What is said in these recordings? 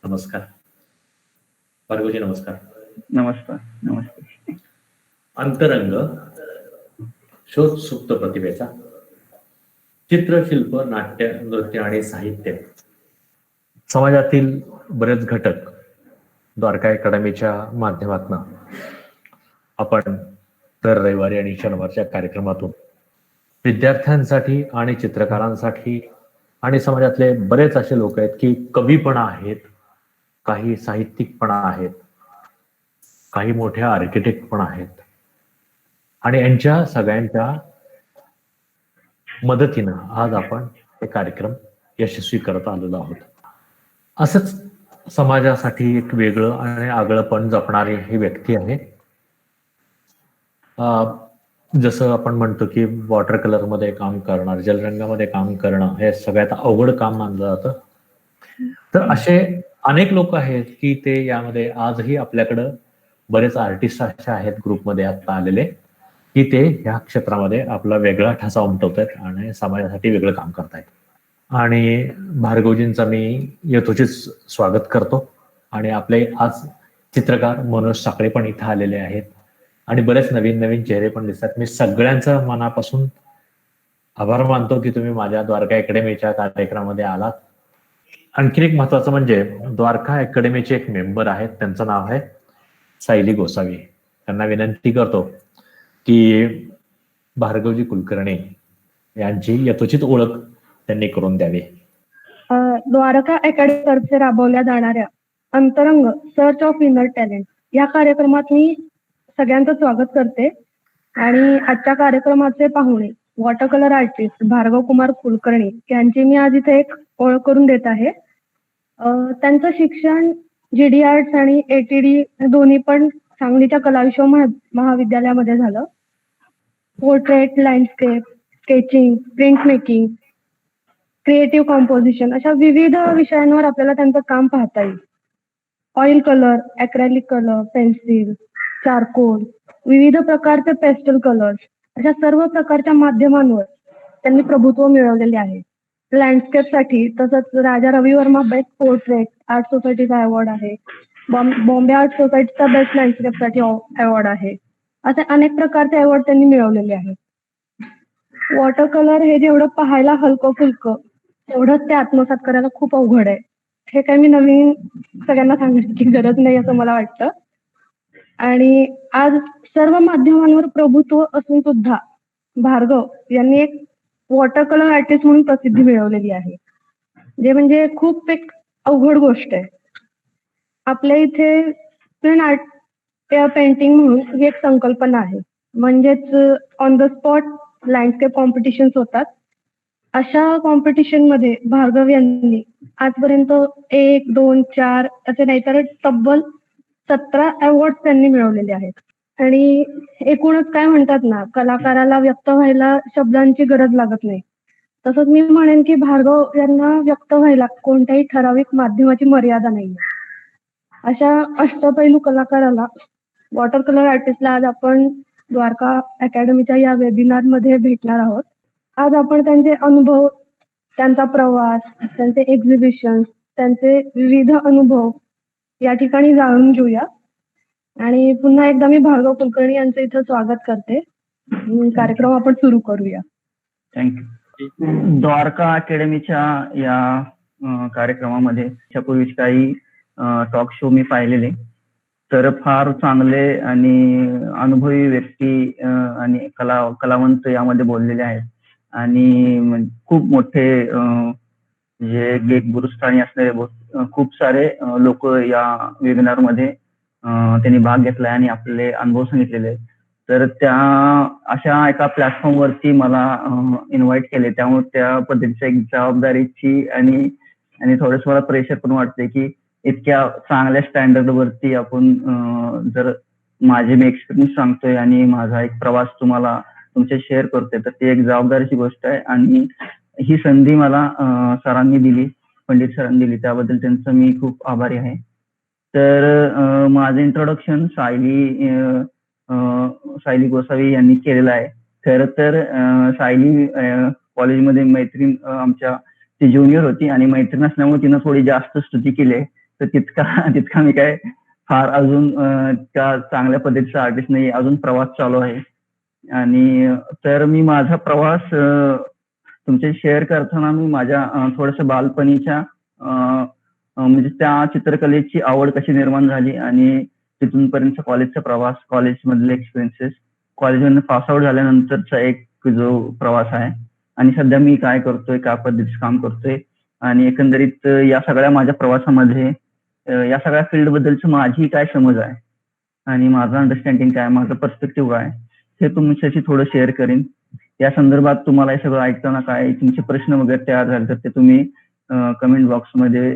नमस्कार. भार्गवजी नमस्कार. नमस्कार. नमस्कार. अंतरंग शोध सुप्त प्रतिभेचा चित्रशिल्प, नाट्य, नृत्य आणि साहित्य समाजातील बरेच घटक द्वारका अकॅडमीच्या माध्यमातून आपण दर रविवारी आणि शनिवारच्या कार्यक्रमातून विद्यार्थ्यांसाठी आणि चित्रकारांसाठी आणि समाजातले बरेच असे लोक आहेत की कवीपणा आहेत, काही साहित्यिकपणा आहेत, काही मोठ्या आर्किटेक्ट पण आहेत आणि यांच्या सगळ्यांच्या मदतीनं आज आपण हे कार्यक्रम यशस्वी करत आलेलो आहोत. असंच समाजासाठी एक वेगळं आणि आगळंपण जपणारी ही व्यक्ती आहे. जसं आपण म्हणतो की वॉटर कलर मध्ये काम करणं, जलरंगामध्ये काम करणं हे सगळ्यात अवघड काम मानलं जातं. तर असे अनेक लोक आहेत की ते यामध्ये आजही आपल्याकडं बरेच आर्टिस्ट असे आहेत ग्रुपमध्ये आता आलेले की ते ह्या क्षेत्रामध्ये आपला वेगळा ठसा उमटवत आहेत आणि समाजासाठी वेगळं काम करतायत. आणि भार्गवजींचा मी यथोचित स्वागत करतो. आणि आपले आज चित्रकार मनोज साखळे पण इथं आलेले आहेत आणि बरेच नवीन नवीन चेहरे पण दिसतात. मी सगळ्यांचं मनापासून आभार मानतो की तुम्ही माझ्या द्वारका अकॅडमीच्या कार्यक्रमामध्ये आलात. आणखी एक महत्वाचं म्हणजे द्वारका अकॅडमीचे एक मेंबर आहेत, त्यांचं नाव आहे सायली गोसावी. त्यांना विनंती करतो की भार्गवजी कुलकर्णी यांची यथोचित ओळख त्यांनी करून द्यावी. द्वारका अकॅडमी तर्फे राबवल्या जाणाऱ्या अंतरंग सर्च ऑफ इनर टॅलेंट या कार्यक्रमात मी सगळ्यांचं स्वागत करते. आणि आजच्या कार्यक्रमाचे पाहुणे water colour artist Bhargav Kumar Kulkarni यांची मी आज इथे एक ओळख करून देत आहे. त्यांचं शिक्षण GD आर्ट्स आणि ATD दोन्ही पण सांगलीच्या कला विश्व महाविद्यालयामध्ये झालं. Portrait, landscape, sketching, print making, creative composition अशा विविध विषयांवर आपल्याला त्यांचं काम पाहता येईल. Oil colour, acrylic colour, pencil, charcoal, विविध प्रकारचे पेस्टल कलर्स अशा सर्व प्रकारच्या माध्यमांवर त्यांनी प्रभुत्व मिळवलेले आहे. लँडस्केपसाठी तसंच राजा रवी वर्मा बेस्ट पोर्ट्रेट आर्ट सोसायटीचा अवॉर्ड आहे, बॉम्बे आर्ट सोसायटीचा बेस्ट लँडस्केपसाठी अवॉर्ड आहे. असे अनेक प्रकारचे अवॉर्ड त्यांनी मिळवलेले आहेत. वॉटर कलर हे जेवढं पाहायला हलकं फुलकं तेवढंच ते आत्मसात करायला खूप अवघड आहे. हे काही मी नवीन सगळ्यांना सांगण्याची गरज नाही असं मला वाटतं. आणि आज सर्व माध्यमांवर प्रभुत्व असून सुद्धा भार्गव यांनी एक वॉटर कलर आर्टिस्ट म्हणून प्रसिद्धी मिळवलेली आहे, जे म्हणजे खूप एक अवघड गोष्ट आहे. आपल्या इथे स्क्रीन आर्ट पेंटिंग म्हणून ही एक संकल्पना आहे, म्हणजेच on the spot landscape competitions होतात. अशा कॉम्पिटिशन मध्ये भार्गव यांनी आजपर्यंत 1, 2, 4 असे नाही तर तब्बल 17 अवॉर्ड त्यांनी मिळवलेले आहेत. आणि एकूणच काय म्हणतात ना, कलाकाराला व्यक्त व्हायला शब्दांची गरज लागत नाही. तसंच मी म्हणेन की भार्गव यांना व्यक्त व्हायला कोणत्याही ठराविक माध्यमाची मर्यादा नाही. अशा अष्टपैलू कलाकाराला, वॉटर कलर आर्टिस्टला आज आपण द्वारका अकॅडमीच्या या वेबिनार मध्ये भेटणार आहोत. आज आपण त्यांचे अनुभव, त्यांचा प्रवास, त्यांचे एक्झिबिशन, त्यांचे विविध अनुभव या ठिकाणी जाणून घेऊया. आणि पुन्हा एकदा मी भार्गव कुलकर्णी यांचं इथं स्वागत करते. कार्यक्रम आपण सुरू करूया. थँक्यू. द्वारका अकॅडमीच्या या कार्यक्रमामध्ये यापूर्वीच काही टॉक शो मी पाहिलेले, तर फार चांगले आणि अनुभवी व्यक्ती आणि कलावंत यामध्ये बोललेले आहेत. आणि खूप मोठे जे गुरुस्थानी असणारे खूप सारे लोक या वेबिनार मध्ये त्यांनी भाग घेतलाय आणि आपले अनुभव सांगितलेले. तर त्या अशा एका प्लॅटफॉर्म वरती मला इन्व्हाइट केले, त्यामुळे त्या पद्धतीच्या एक जबाबदारीची आणि थोडंसं मला प्रेशर पण वाटते की इतक्या चांगल्या स्टँडर्ड वरती आपण जर माझे मी एक्सपिरियन्स सांगतोय आणि माझा एक प्रवास तुम्हाला तुमच्या शेअर करतोय, तर ती एक जबाबदारीची गोष्ट आहे. आणि ही संधी मला सरांनी दिली, पंडित सरांनी दिली, त्याबद्दल त्यांचं मी खूप आभारी आहे. तर माझं इंट्रोडक्शन सायली गोसावी यांनी केलेलं आहे. खरं तर सायली कॉलेजमध्ये मैत्रीण आमच्या ती ज्युनियर होती आणि मैत्रीण असल्यामुळे तिनं थोडी जास्त स्तुती केली. तर तितका मी काय फार अजून त्या चांगल्या पद्धतीचा आर्टिस्ट नाही. अजून प्रवास चालू आहे. आणि तर मी माझा प्रवास तुमच्याशी शेअर करताना मी माझ्या थोडंसं बालपणीच्या म्हणजे त्या चित्रकलेची आवड कशी निर्माण झाली आणि तिथूनपर्यंतचा कॉलेजचा प्रवास, कॉलेजमधले एक्सपिरियन्सेस, कॉलेजमधून पास आउट झाल्यानंतरचा एक जो प्रवास आहे आणि सध्या मी काय करतोय, काय पद्धतीचं काम करतोय आणि एकंदरीत या सगळ्या माझ्या प्रवासामध्ये या सगळ्या फील्ड बद्दलची माझी काय समज आहे आणि माझं अंडरस्टँडिंग काय, माझं पर्स्पेक्टिव्ह काय, हे तुमच्याशी थोडं शेअर करीन. या संदर्भात तुम्हाला हे सगळं ऐकताना काय तुमचे प्रश्न वगैरे तयार झाले तर ते तुम्ही कमेंट बॉक्समध्ये,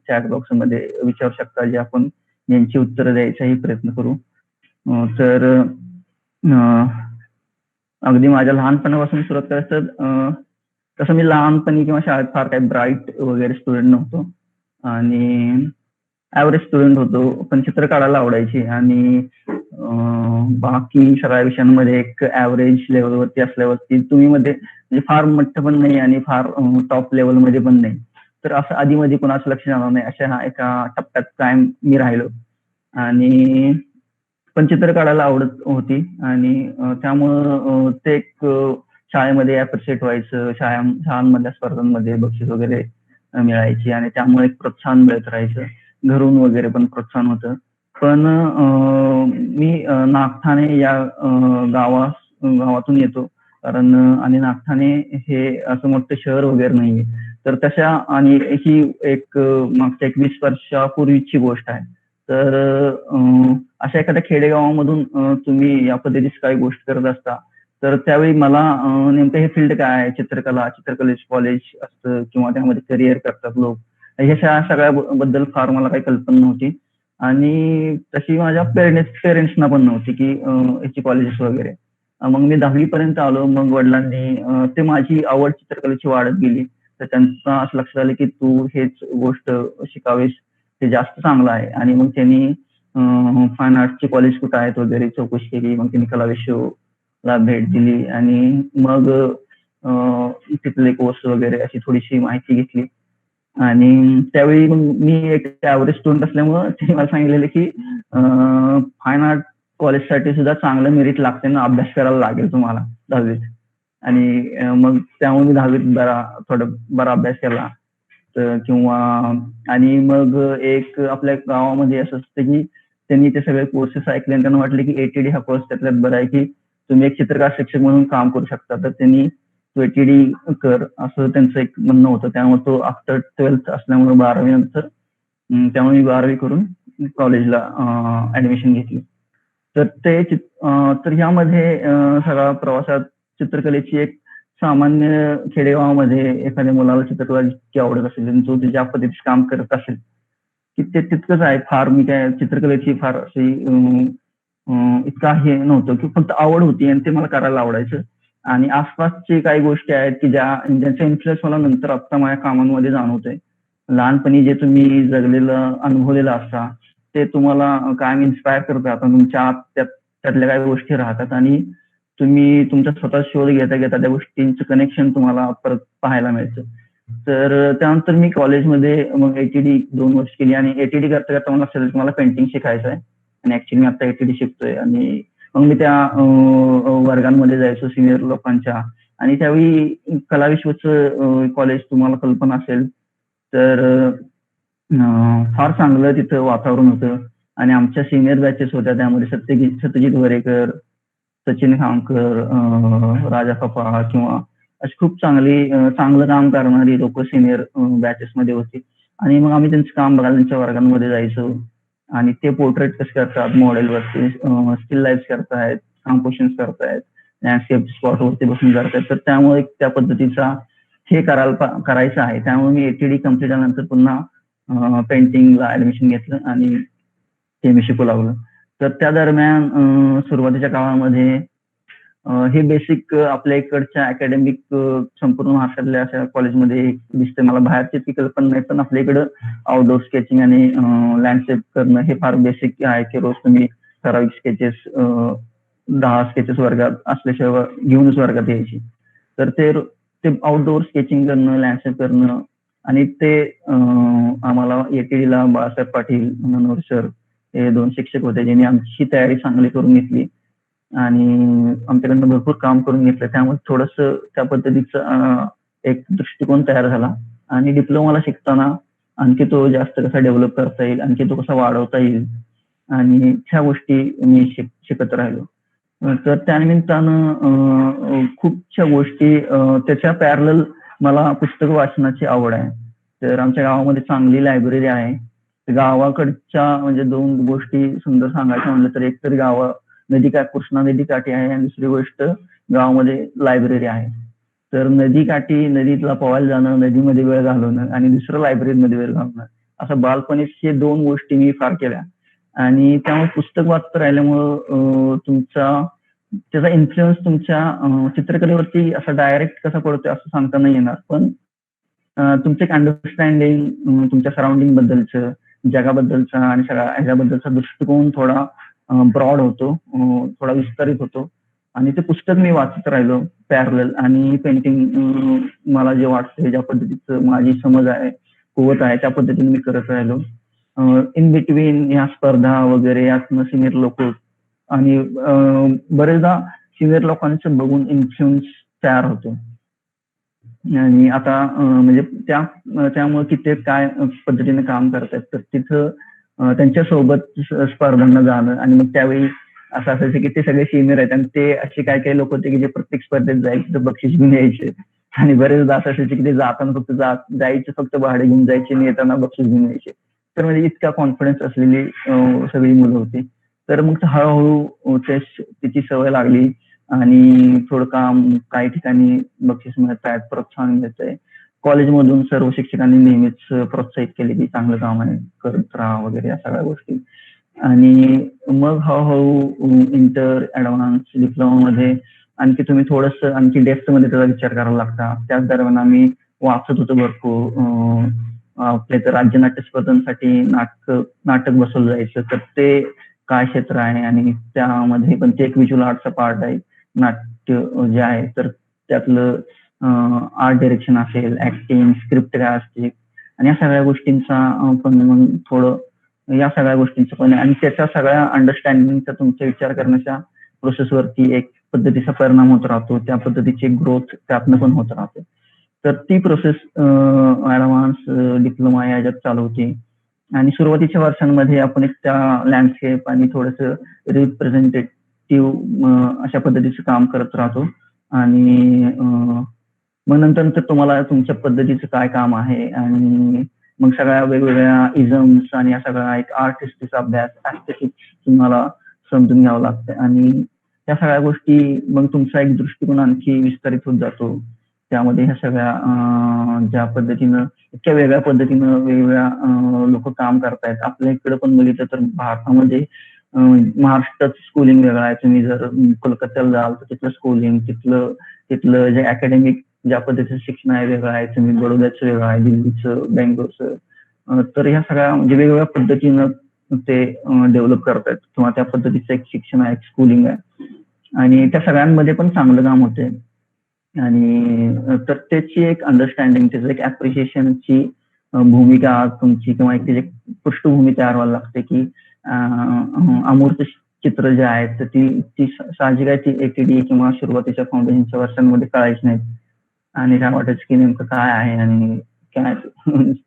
चॅट बॉक्समध्ये विचारू शकता, जे आपण यांची उत्तरं द्यायचाही प्रयत्न करू. तर अगदी माझ्या लहानपणापासून सुरुवात करायचं तसं मी लहानपणी किंवा शाळेत फार काही ब्राईट वगैरे स्टुडंट नव्हतो आणि ॲव्हरेज स्टुडंट होतो, पण चित्र काढायला आवडायची आणि बाकी सगळ्या विषयांमध्ये एक ॲव्हरेज लेवलवरती असल्यावरती तुम्ही मध्ये म्हणजे फार मोठं पण नाही आणि फार टॉप लेवलमध्ये पण नाही. तर असं आधीमध्ये कोणाचं लक्ष जाणार नाही अशा एका टप्प्यात कायम मी राहिलो आणि पण चित्र काढायला आवडत होती आणि त्यामुळं ते एक शाळेमध्ये ॲप्रिशिएट व्हायचं, शाळांमधल्या स्पर्धांमध्ये बक्षीस वगैरे मिळायची आणि त्यामुळे एक प्रोत्साहन मिळत राहायचं. घरून वगैरे पण प्रोत्साहन होतं. पण मी नागठाणे या गावातून येतो कारण आणि नागठाणे हे असं मोठं शहर वगैरे नाहीये. तर तशा आणि ही एक मागच्या 21 वर्षापूर्वीची गोष्ट आहे. तर अशा एखाद्या खेडेगावामधून तुम्ही या पद्धतीची काही गोष्ट करत असता तर त्यावेळी मला नेमकं हे फील्ड काय आहे, चित्रकला, चित्रकलेचं कॉलेज असतं किंवा त्यामध्ये करिअर करतात लोक, ह्या सगळ्या बद्दल फार मला काही कल्पना नव्हती आणि तशी माझ्या पेरेंट्सना पण नव्हती की याची कॉलेजेस वगैरे. मग मी 10वी पर्यंत आलो. मग वडिलांनी ते माझी आवड चित्रकलेची वाढत गेली तर त्यांचं असं लक्षात आलं की तू हेच गोष्ट शिकावेस, ते जास्त चांगलं आहे. आणि मग त्यांनी फाईन आर्टचे कॉलेज कुठं आहेत वगैरे चौकशी केली. मग त्यांनी कला विश्वला भेट दिली आणि मग तिथले कोर्स वगैरे अशी थोडीशी माहिती घेतली आणि त्यावेळी मग मी एक ॲव्हरेज स्टुडंट असल्यामुळं त्यांनी मला सांगितलेलं की फाईन आर्ट कॉलेजसाठी सुद्धा चांगलं मेरिट लागते ना, अभ्यास करायला लागेल तुम्हाला 10वीत. आणि मग त्यामुळे मी 10वीत बरा अभ्यास केला किंवा आणि मग एक आपल्या गावामध्ये असं असतं की त्यांनी ते सगळे कोर्सेस ऐकले आणि त्यांना वाटले की ATD हा कोर्स त्यातल्यात बरा आहे की तुम्ही एक चित्रकार शिक्षक म्हणून काम करू शकता. तर त्यांनी तू ATD कर असं त्यांचं एक म्हणणं होतं. त्यामुळे तो आफ्टर 12th असल्यामुळे 12वी नंतर त्यामुळे मी 12वी करून कॉलेजला ऍडमिशन घेतली. तर ह्यामध्ये सगळ्या प्रवासात चित्रकलेची एक सामान्य खेडेगावामध्ये एखाद्या मुलाला चित्रकलेची आवडत असेल, जो ज्या पद्धतीचं काम करत असेल की ते तितकंच आहे. फार मी काय चित्रकलेची फार अशी इतका हे नव्हतं की फक्त आवड होती आणि ते मला करायला आवडायचं. आणि आसपासचे काही गोष्टी आहेत की ज्यांचा इन्फ्लुएन्स मला नंतर आता माझ्या कामांमध्ये जाणवतोय. लहानपणी जे तुम्ही जगलेलं, अनुभवलेलं असता ते तुम्हाला कायम इन्स्पायर करतात आणि तुमच्या आत त्यातल्या काही गोष्टी राहतात आणि तुम्ही तुमचा स्वतः शोध घेता घेता त्या गोष्टींचं कनेक्शन तुम्हाला परत पाहायला मिळतं. तर त्यानंतर मी कॉलेजमध्ये मग ATD 2 वर्ष केली आणि ATD करता करता मला लक्षात आलं की मला पेंटिंग शिकायचं आहे आणि ऍक्च्युली मी आता ATD शिकतोय. आणि मग मी त्या वर्गांमध्ये जायचो सिनियर लोकांच्या आणि त्यावेळी कला विश्वचं कॉलेज तुम्हाला कल्पना असेल तर फार चांगलं तिथं वातावरण होतं आणि आमच्या सिनियर बॅचेस होत्या. त्यामध्ये सत्यजित वरेकर, सचिन खामकर, राजा कपा किंवा अशी खूप चांगलं काम करणारी लोक सिनियर बॅचेसमध्ये होती. आणि मग आम्ही त्यांचं काम बघायला त्यांच्या वर्गांमध्ये जायचो आणि ते पोर्ट्रेट कसे करतात, मॉडेलवरती स्टील लाईफ करतायत, कॉम्पोजिशन्स करतायत, लँडस्केप स्पॉटवरती बसून करतायत. तर त्यामुळे त्या पद्धतीचा हे करायचं आहे. त्यामुळे मी ATD कम्प्लीट झाल्यानंतर पुन्हा पेंटिंगला ऍडमिशन घेतलं आणि ते मी शिकू लागलो. तर त्या दरम्यान सुरुवातीच्या काळामध्ये हे बेसिक आपल्या इकडच्या अकॅडमिक संपूर्ण महाराष्ट्रातल्या अशा कॉलेजमध्ये दिसते. मला बाहेरची ती कल्पना नाही, पण आपल्या इकडं आउटडोर स्केचिंग आणि लँडस्केप करणं हे फार बेसिक आहे की रोज तुम्ही ठराविक स्केचेस 10 स्केचेस वर्गात असल्याशिवाय घेऊनच वर्गात यायची. तर ते आउटडोर स्केचिंग करणं, लँडस्केप करणं आणि ते आम्हाला ATD ला बाळासाहेब पाटील मनोहर सर हे 2 शिक्षक होते, ज्यांनी आमची तयारी चांगली करून घेतली आणि आमच्याकडनं भरपूर काम करून घेतलं. त्यामुळे थोडंसं त्या पद्धतीचं एक दृष्टिकोन तयार झाला आणि डिप्लोमाला शिकताना आणखी तो जास्त कसा डेव्हलप करता येईल, आणखी तो कसा वाढवता येईल आणि ह्या गोष्टी मी शिकत राहिलो. तर त्यानिमित्तानं खूपशा गोष्टी त्याच्या पॅरलल मला पुस्तक वाचनाची आवड आहे. तर आमच्या गावामध्ये चांगली लायब्ररी आहे. गावाकडच्या म्हणजे 2 गोष्टी सुंदर सांगायच्या म्हणलं तर एक तर कृष्णा नदीकाठी आहे आणि दुसरी गोष्ट गावामध्ये लायब्ररी आहे. तर नदीकाठी नदीतला पोहायला जाणं, नदीमध्ये वेळ घालवणं आणि दुसरं लायब्ररीमध्ये वेळ घालवणं, असं बालपणीच हे 2 गोष्टी मी फार केल्या आणि त्यामुळे पुस्तक वाचत राहिल्यामुळं त्याचा इन्फ्लुएन्स तुमच्या चित्रकलेवरती असा डायरेक्ट कसा पडतोय असं सांगता नाही येणार, पण तुमचं एक अंडरस्टँडिंग तुमच्या सराउंडिंग बद्दलचं, जगाबद्दलचा आणि सगळ्या ह्याच्याबद्दलचा दृष्टिकोन थोडा ब्रॉड होतो, थोडा विस्तारित होतो आणि ते पुस्तक मी वाचत राहिलो पॅरलल आणि पेंटिंग मला जे वाटतंय ज्या पद्धतीचं माझी समज आहे, कुवत आहे त्या पद्धतीने मी करत राहिलो. इन बिटवीन ह्या स्पर्धा वगैरे यातनं सिनियर लोक आणि बरेचदा सिनियर लोकांचं बघून इन्फ्लुएन्स तयार होतो आणि आता म्हणजे त्यामुळे किती काय पद्धतीने काम करतात तर तिथं त्यांच्यासोबत स्पर्धांना जाणं आणि मग त्यावेळी असं असायचं की ते सगळे सिनियर आहेत आणि ते असे काही लोक होते की जे प्रत्येक स्पर्धेत जायचे तर बक्षीस घेऊन यायचे आणि बरेचदा असं असायचे की ते जाताना फक्त जायचे फक्त भाडे घेऊन जायचे आणि येताना बक्षीस घेऊन यायचे. तर म्हणजे इतका कॉन्फिडन्स असलेली सगळी मुलं होती. तर मग हळूहळू तिची सवय लागली आणि थोडं काम काही ठिकाणी बक्षीस मिळत आहेत, प्रोत्साहन मिळतंय. कॉलेजमधून सर्व शिक्षकांनी नेहमीच प्रोत्साहित केले की चांगलं काम आहे, करत राहा वगैरे या सगळ्या गोष्टी. आणि मग हळूहळू इंटर, ऍडव्हान्स, डिप्लोमामध्ये आणखी तुम्ही थोडंसं आणखी डेप्थ मध्ये त्याचा विचार करायला लागता. त्याच दरम्यान आम्ही वाचत होतो भरपूर. आपल्या तर राज्य नाट्य स्पर्धांसाठी नाटक बसवलं जायचं, तर ते काय क्षेत्र आहे आणि त्यामध्ये पण ते एक व्हिज्युअल आर्टचा पार्ट आहे. नाट्य जे आहे तर त्यातलं आर्ट डायरेक्शन असेल, ऍक्टिंग, स्क्रिप्ट काय असते आणि या सगळ्या गोष्टींचा पण मग थोडं या सगळ्या गोष्टींचं पण आणि त्याच्या सगळ्या अंडरस्टँडिंगचा तुमच्या विचार करण्याच्या प्रोसेसवरती एक पद्धतीचा परिणाम होत राहतो. त्या पद्धतीची ग्रोथ त्यातनं पण होत राहते. तर ती प्रोसेस ऍडव्हान्स डिप्लोमा याच्यात चालू होती आणि सुरुवातीच्या वर्षांमध्ये आपण एक त्या लँडस्केप आणि थोडंसं रिप्रेझेंटेटिव्ह अशा पद्धतीचं काम करत राहतो आणि मग नंतर तुम्हाला तुमच्या पद्धतीचं काय काम आहे आणि मग सगळ्या वेगवेगळ्या इझम्स आणि या सगळ्या एक आर्टिस्टचा अभ्यास, ऍस्थेटिक्स तुम्हाला समजून घ्यावं लागतं आणि त्या सगळ्या गोष्टी मग तुमचा एक दृष्टिकोन आणखी विस्तारित होत जातो. त्यामध्ये ह्या सगळ्या ज्या पद्धतीनं इतक्या वेगळ्या पद्धतीनं वेगवेगळ्या लोक काम करतायत. आपल्या इकडे पण बघितलं तर भारतामध्ये महाराष्ट्रात स्कूलिंग वेगळं आहे. तुम्ही जर कोलकात्याला जाल तर तिथलं स्कूलिंग, तिथलं जे अकॅडमिक ज्या पद्धतीचं शिक्षण आहे वेगळं आहे. तुम्ही बडोद्याचं वेगळं आहे, दिल्लीचं, बेंगलोरचं. तर ह्या सगळ्या म्हणजे वेगवेगळ्या पद्धतीनं ते डेव्हलप करतायत किंवा त्या पद्धतीचं एक शिक्षण आहे, एक स्कूलिंग आहे आणि त्या सगळ्यांमध्ये पण चांगलं काम होते आणि तर त्याची एक अंडरस्टँडिंग, त्याचं एक ऍप्रिशिएशनची भूमिका तुमची किंवा एक त्याची पृष्ठभूमी तयार व्हायला लागते की अमूर्त चित्र जे आहेत तर ती साहजिक आहे, ती ATD किंवा सुरुवातीच्या फाउंडेशनच्या वर्षांमध्ये कळायची नाहीत आणि काय वाटायचं की नेमकं काय आहे आणि काय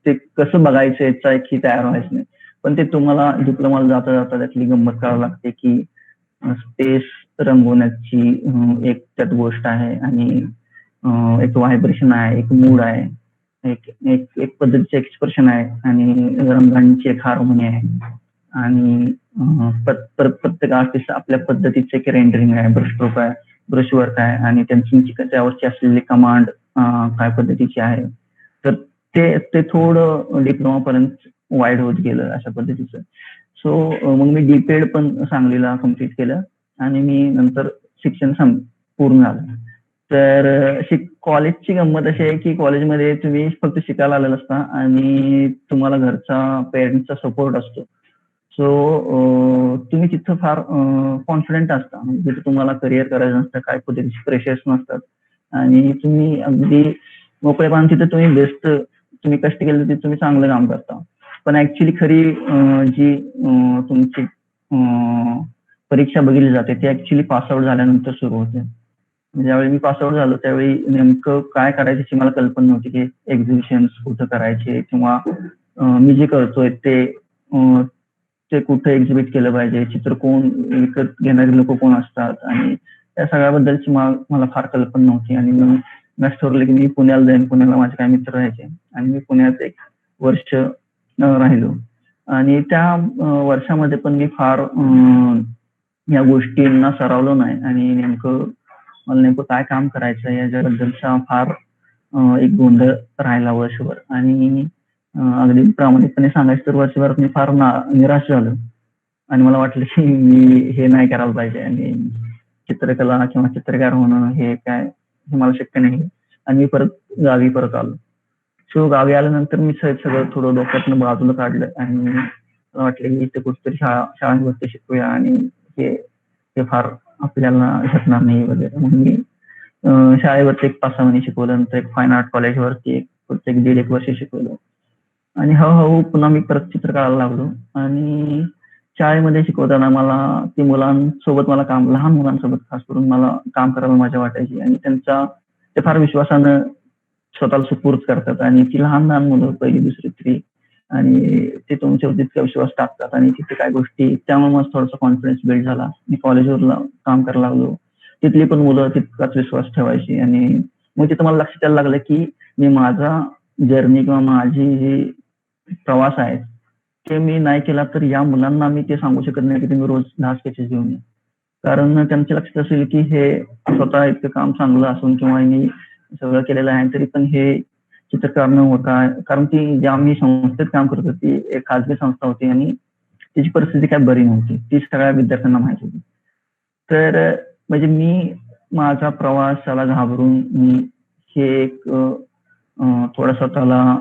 ते कसं बघायचं याचा एक ही तयार व्हायचं नाही. पण ते तुम्हाला डिप्लोमाला जाता जाता त्यातली गंमत करावी लागते की स्पेस रंगवण्याची एक त्यात गोष्ट आहे आणि एक व्हायब्रेशन आहे, एक मूड आहे, एक पद्धतीचे एक्सप्रेशन आहे आणि रंगांची एक हार्मोनी आहे आणि प्रत्येक आर्टिस्ट आपल्या पद्धतीचे एक रेंडरिंग आहे, ब्रशस्ट्रोक आहे, ब्रशवर्क आहे आणि त्यांची त्यावरची असलेली कमांड काय पद्धतीची आहे. तर ते थोडं डिप्लोमा पर्यंत वाईड होत गेलं अशा पद्धतीचं. सो मग मी डीपेड पण सांगलीला कम्प्लीट केलं आणि मी नंतर शिक्षण पूर्ण झालं. तर कॉलेजची गंमत अशी आहे की कॉलेजमध्ये तुम्ही फक्त शिकायला आलेला असता आणि तुम्हाला घरचा पेरेंट्सचा सपोर्ट असतो. सो तुम्ही तिथं फार कॉन्फिडंट असता, म्हणजे तिथं तुम्हाला करिअर करायचं नसतं, काय पद्धतीचे प्रेशर्स नसतात आणि तुम्ही अगदी मोकळेपण तिथं तुम्ही बेस्ट तुम्ही कष्ट केले ते तुम्ही चांगलं काम करता. पण ऍक्च्युली खरी जी तुमची परीक्षा बघितली जाते ती ऍक्च्युली पासआउट झाल्यानंतर सुरू होते. ज्यावेळी मी पासआउट झालो त्यावेळी नेमकं काय करायचं याची मला कल्पना नव्हती की एक्झिबिशन्स कुठं करायचे किंवा मी जे करतोय ते कुठे एक्झिबिट केलं पाहिजे, चित्र कोण विकत घेणारे लोक कोण असतात आणि त्या सगळ्याबद्दलची मला फार कल्पना नव्हती. आणि मग मी ठरवलं की मी पुण्याला जाईन. पुण्याला माझे काही मित्र राहायचे आणि मी पुण्यात 1 वर्ष राहिलो आणि त्या वर्षामध्ये पण मी फार या गोष्टींना सरावलो नाही आणि मला नेमकं काय काम करायचं याच्याबद्दलचा फार एक गोंधळ राहिला वर्षभर. आणि अगदी प्रामाणिकपणे सांगायचं तर वर्षभरात मी फार निराश झालो आणि मला वाटलं की मी हे नाही करायला पाहिजे आणि चित्रकला किंवा चित्रकार होणं हे मला शक्य नाही. आणि मी गावी परत आलो. सो गावी आल्यानंतर मी सगळं थोडं डोक्यातनं बाजूला काढलं आणि मला वाटलं की इथे कुठेतरी शाळांवरती शिकूया आणि हे फार आपल्याला झटणार नाही वगैरे. मग मी शाळेवरती 5-6 महिने शिकवलं. नंतर एक फाईन आर्ट कॉलेजवरती पुढचं 1.5 वर्ष शिकवलं आणि हळूहळू पुन्हा मी परत चित्र काढायला लागलो. आणि शाळेमध्ये शिकवताना मला मुलांसोबत लहान मुलांसोबत खास करून मला काम करायला मजा वाटायची आणि ते फार विश्वासानं स्वतःला सुपूर्द करतात आणि ती लहान मुलं 1ली, 2री, 3री आणि ते तुमच्यावर तितका विश्वास टाकतात आणि तिथे काय गोष्टी त्यामुळे मला थोडासा कॉन्फिडन्स बिल्ड झाला. मी कॉलेजवर काम करायला लागलो. तिथली पण मुलं तितकाच विश्वास ठेवायची आणि मग तिथं मला लक्षात यायला लागलं की मी माझा जर्नी किंवा माझी जी प्रवास आहे ते मी नाही केला तर या मुलांना मी ते सांगू शकत नाही की तुम्ही रोज 10 स्केचेस घेऊन या. कारण त्यांच्या लक्षात असेल की हे स्वतः इतकं काम चांगलं असून किंवा मी सगळं केलेलं आहे तरी पण हे चित्रकार न होता, कारण ती ज्या मी संस्थेत काम करत होती एक खाजगी संस्था होती आणि तिची परिस्थिती काय बरी नव्हती. ती सगळ्या विद्यार्थ्यांना माहित होती. तर म्हणजे मी माझा प्रवासाला घाबरून मी हे एक थोडा स्वतःला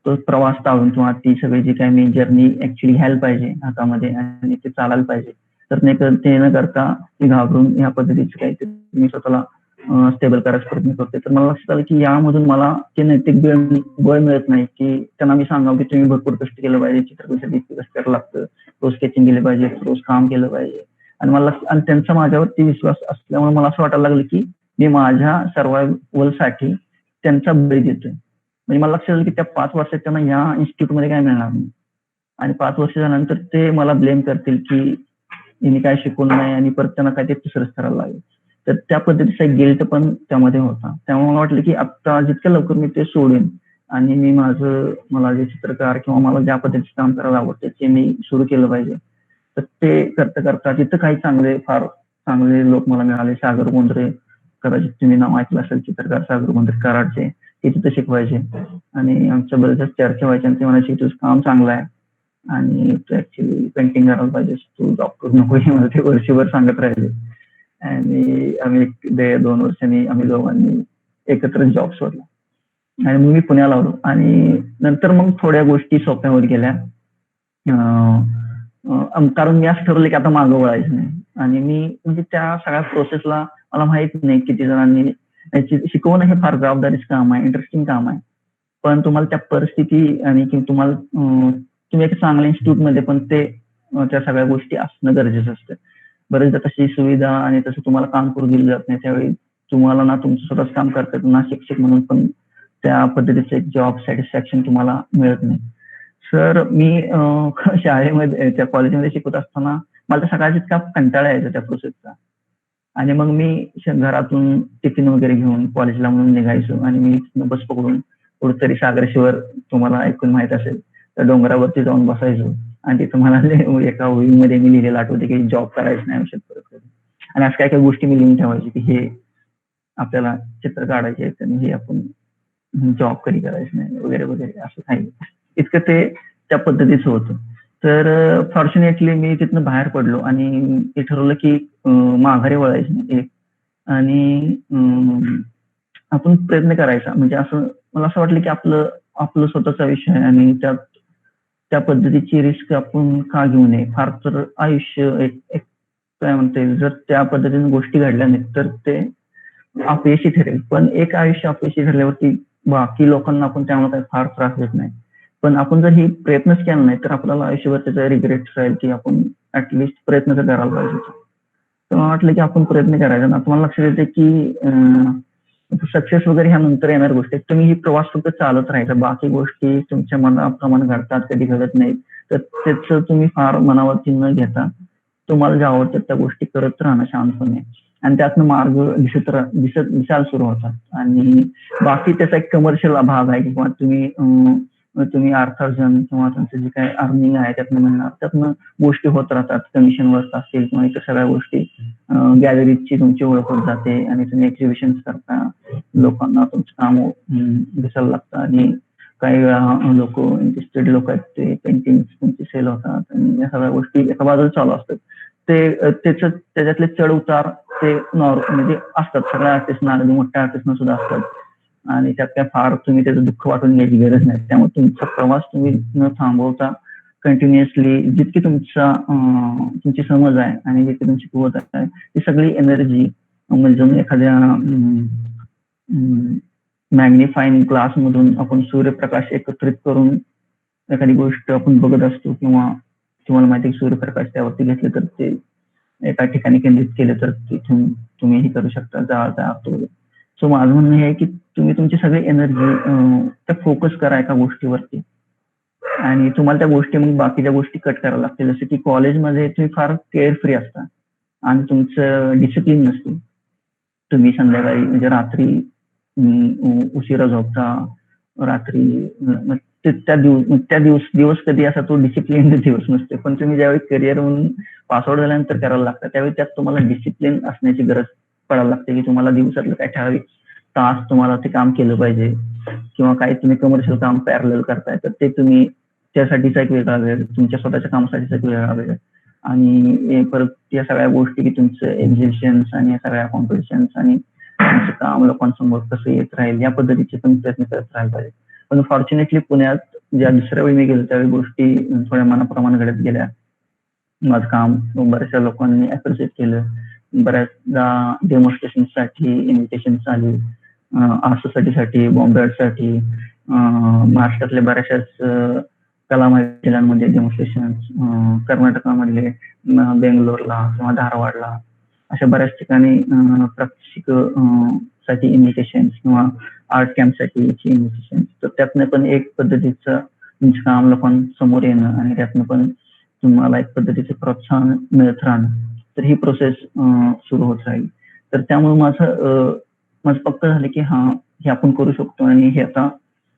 तो प्रवास टाळून किंवा ती सगळी जी काही मी जर्नी ऍक्च्युली घ्यायला पाहिजे हातामध्ये आणि ते चालायला पाहिजे तर ते न करता मी घाबरून या पद्धतीचं काहीतरी मी स्वतःला स्टेबल करायचा प्रयत्न करते. तर मला लक्षात आलं की यामधून मला ते नैतिक बळ मिळत नाही की त्यांना मी सांगावं की तुम्ही भरपूर कष्ट केलं पाहिजे, चित्रकलेसाठी इतकं कष्ट करायला लागतं, रोज स्केचिंग केलं पाहिजे, रोज काम केलं पाहिजे. आणि त्यांचा माझ्यावरती विश्वास असल्यामुळे मला असं वाटायला लागलं की मी माझ्या सर्वायवलसाठी त्यांचा बळी देतोय. म्हणजे मला लक्षात आलं की त्या 5 वर्षात त्यांना या इन्स्टिट्यूटमध्ये काय मिळणार नाही आणि 5 वर्ष झाल्यानंतर ते मला ब्लेम करतील की हिने काय शिकवलं नाही आणि परत त्यांना काय ते दुसरंच करायला लागेल. तर त्या पद्धतीचा एक गिल्ट पण त्यामध्ये होता. त्यामुळे मला वाटलं की आता जितक्या लवकर मी ते सोडेन आणि मी मला जे चित्रकार किंवा मला ज्या पद्धतीचं काम करायला आवडतं ते मी सुरू केलं पाहिजे. तर ते करता तिथं काही फार चांगले लोक मला मिळाले. सागर गोंधळे, कदाचित तुम्ही नाव ऐकलं असेल, चित्रकार सागर गोंधळे कराडचे, ते तिथं शिकवायचे आणि आमच्या बरेच चर्चा व्हायच्या आणि ते म्हणायचे की तुझं काम चांगलं आहे आणि तू ऍक्च्युली पेंटिंग करायला पाहिजेस, तू जॉब करू नको, हे मला ते वर्षभर सांगत राहिले. आणि आम्ही 2 वर्षांनी आम्ही दोघांनी एकत्र जॉब शोधला आणि मग मी पुण्याला आलो आणि नंतर मग थोड्या गोष्टी सोप्या होत गेल्या. कारण मी असं ठरवलं की आता मागं वळायचं नाही आणि मी म्हणजे त्या सगळ्या प्रोसेसला मला माहित नाही किती जणांनी शिकवणं हे फार जबाबदारीचं काम आहे, इंटरेस्टिंग काम आहे. पण तुम्हाला त्या परिस्थिती आणि तुम्हाला तुम्ही एक चांगल्या इन्स्टिट्यूटमध्ये पण त्या सगळ्या गोष्टी असणं गरजेचं असतं. बरेचदा तशी सुविधा आणि तसं तुम्हाला काम करू दिलं जात नाही. त्यावेळी तुम्हाला ना तुमचं स्वतःच काम करतात ना शिक्षक म्हणून पण त्या पद्धतीचं एक जॉब सॅटिस्फॅक्शन तुम्हाला मिळत नाही. सर मी शाळेमध्ये त्या कॉलेजमध्ये शिकवत असताना मला सकाळचा इतका कंटाळा यायचा त्या प्रोसेसचा आणि मग मी घरातून टिफिन वगैरे घेऊन कॉलेजला म्हणून निघायचो आणि मी बस पकडून कुठेतरी सागरेश्वर तुम्हाला ऐकून माहित असेल तर डोंगरावरती जाऊन बसायचो आणि तिथं मला एका वहीमध्ये मी लिहिलेलं आठवते की जॉब करायचं नाही आयुष्यात परत कधी. आणि असं काही गोष्टी मी लिहून ठेवायची की हे आपल्याला चित्र काढायचे आहेत आणि हे आपण जॉब कधी करायचं नाही वगैरे वगैरे असं काही. इतकं ते त्या पद्धतीचं होतं. तर फॉर्च्युनेटली मी तिथनं बाहेर पडलो आणि ते ठरवलं की माघारी वळायचं नाही एक आणि आपण प्रयत्न करायचा. म्हणजे असं मला असं वाटलं की आपलं स्वतःचा विषय आहे आणि त्या पद्धतीची रिस्क आपण का घेऊ नये. फार तर आयुष्य एक काय म्हणता येईल, जर त्या पद्धतीने गोष्टी घडल्या नाहीत तर ते अपयशी ठरेल. पण एक आयुष्य अपयशी ठरल्यावरती बाकी लोकांना आपण त्यामुळे काही फार त्रास देत नाही. पण आपण जर ही प्रयत्नच केला नाही तर आपल्याला आयुष्यभर त्याचा रिग्रेट राहील की आपण ऍटलिस्ट प्रयत्न तर करायला पाहिजे होता. तर मला वाटलं की आपण प्रयत्न करायचा. आणि आता मला लक्षात येते की सक्सेस वगैरे ह्या नंतर येणार गोष्टी आहेत. तुम्ही ही प्रवास फक्त चालत राहायचा. बाकी गोष्टी तुमच्या मनाप्रमाणे घडतात, कधी घडत नाहीत. तर त्याचं तुम्ही फार मनावरती न घेता तुम्हाला ज्या आवडतात त्या गोष्टी करत राहणं शांतपणे, आणि त्यातनं मार्ग दिसायला सुरू होतात. आणि बाकी त्याचा एक कमर्शियल भाग आहे किंवा तुम्ही अर्थार्जन किंवा तुमचं जे काही अर्निंग आहे त्यातनं मिळणार, त्यातनं गोष्टी होत राहतात. कमिशन वर्क असतील किंवा इतर सगळ्या गोष्टी, गॅलरीजची तुमची ओळख होत जाते आणि तुम्ही एक्झिबिशन करता, लोकांना तुमचं काम दिसायला लागतं. आणि काही वेळा लोक इंटरेस्टेड लोक आहेत ते पेंटिंग तुमचे सेल होतात आणि या सगळ्या गोष्टी एका बाजूला चालू असतात. ते त्याच्यातले चढ उतार ते म्हणजे असतात. सगळ्या आर्टिस्टना, अगदी मोठ्या आर्टिस्टना सुद्धा असतात. आणि त्यात काय फार तुम्ही त्याचं दुःख वाटून घ्यायची गरज नाही. त्यामुळे तुमचा प्रवास तुम्ही न थांबवता कंटिन्युअसली जितकी तुमची समज आहे आणि जितकी तुमची कुवत आहे ती सगळी एनर्जी म्हणजे जणू एखाद्या मॅग्निफाईंग ग्लास मधून आपण सूर्यप्रकाश एकत्रित करून एखादी गोष्ट आपण बघत असतो, किंवा तुम्हाला माहिती आहे सूर्यप्रकाश त्यावरती घेतले तर ते एका ठिकाणी केंद्रित केले तर तिथून तुम्ही हे करू शकता, जाळता. सो माझं म्हणणं हे आहे की तुम्ही तुमची सगळी एनर्जी त्या फोकस करा एका गोष्टीवरती, आणि तुम्हाला त्या गोष्टी मग बाकीच्या गोष्टी कट करायला लागतील. जसं की कॉलेजमध्ये तुम्ही फार केअर फ्री असता आणि तुमचं डिसिप्लिन नसते. तुम्ही संध्याकाळी म्हणजे रात्री उशिरा झोपता, रात्री त्या दिवस कधी असा तो डिसिप्लिन दिवस नसते. पण तुम्ही ज्यावेळी करिअर म्हणून पासआउट झाल्यानंतर करायला लागतं त्यावेळी त्यात तुम्हाला डिसिप्लिन असण्याची गरज पडायला लागते की तुम्हाला दिवसातलं काय ठराविक तास तुम्हाला ते काम केलं पाहिजे, किंवा काही तुम्ही कमर्शियल काम पॅरलल करताय तर ते तुम्ही त्यासाठीचा एक वेगळा वेळ, तुमच्या स्वतःच्या कामासाठीचा एक वेगळा वेळ, आणि परत या सगळ्या गोष्टी की तुमचं एक्झिबिशन्स आणि या सगळ्या कॉम्पिटिशन्स आणि तुमचं काम लोकांसमोर कसं येत राहील या पद्धतीचे पण प्रयत्न करत राहायला पाहिजे. पण फॉर्च्युनेटली पुण्यात ज्या दुसऱ्या वेळी मी गेलो त्यावेळी गोष्टी थोड्या मनाप्रमाणे घडत गेल्या. माझं काम बऱ्याचशा लोकांनी अप्रिशिएट केलं. बऱ्याचदा डेमॉन्स्ट्रेशनसाठी इन्व्हिटेशन्स आली, सोसायटीसाठी, बॉम्बे आर्टसाठी, महाराष्ट्रातल्या बऱ्याचशाच कला महाविद्यालयांमध्ये डेमॉन्स्ट्रेशन्स, कर्नाटकामधले बेंगलोरला किंवा धारवाडला अशा बऱ्याच ठिकाणी प्रात्यक्षिक साठी इन्व्हिटेशन्स किंवा आर्ट कॅम्पसाठी इन्व्हिटेशन्स. तर त्यातनं पण एक पद्धतीचं तुमचं काम लोकांसमोर येणं आणि त्यातनं पण तुम्हाला एक पद्धतीचं प्रोत्साहन मिळत राहणं, तर ही प्रोसेस सुरू होत राहील. तर त्यामुळे माझं पक्क झालं की हे आपण करू शकतो, आणि हे आता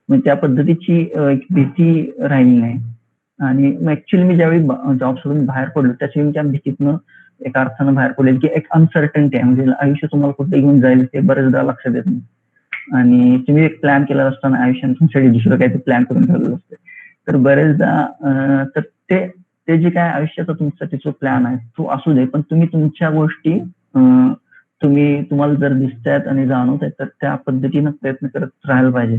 म्हणजे त्या पद्धतीची एक भीती राहिली नाही. आणि ऍक्च्युअली मी ज्यावेळी जॉब सोडून बाहेर पडलो त्याची मी त्या भीतीतनं एका अर्थानं बाहेर पडले की एक अनसर्टन्टी आहे, म्हणजे आयुष्य तुम्हाला कुठे घेऊन जाईल ते बरेचदा लक्षात येत नाही. आणि तुम्ही एक प्लॅन केला असताना आयुष्यात तुमच्यासाठी दुसरं काहीतरी प्लॅन करून ठेवलेलं असते. तर बरेचदा तर ते जे काय आयुष्याचा तुमचा जो प्लॅन आहे तो असू दे, पण तुम्ही तुमच्या गोष्टी तुम्हाला जर दिसतायत आणि जाणवत आहेत तर त्या पद्धतीनं प्रयत्न करत राहायला पाहिजे.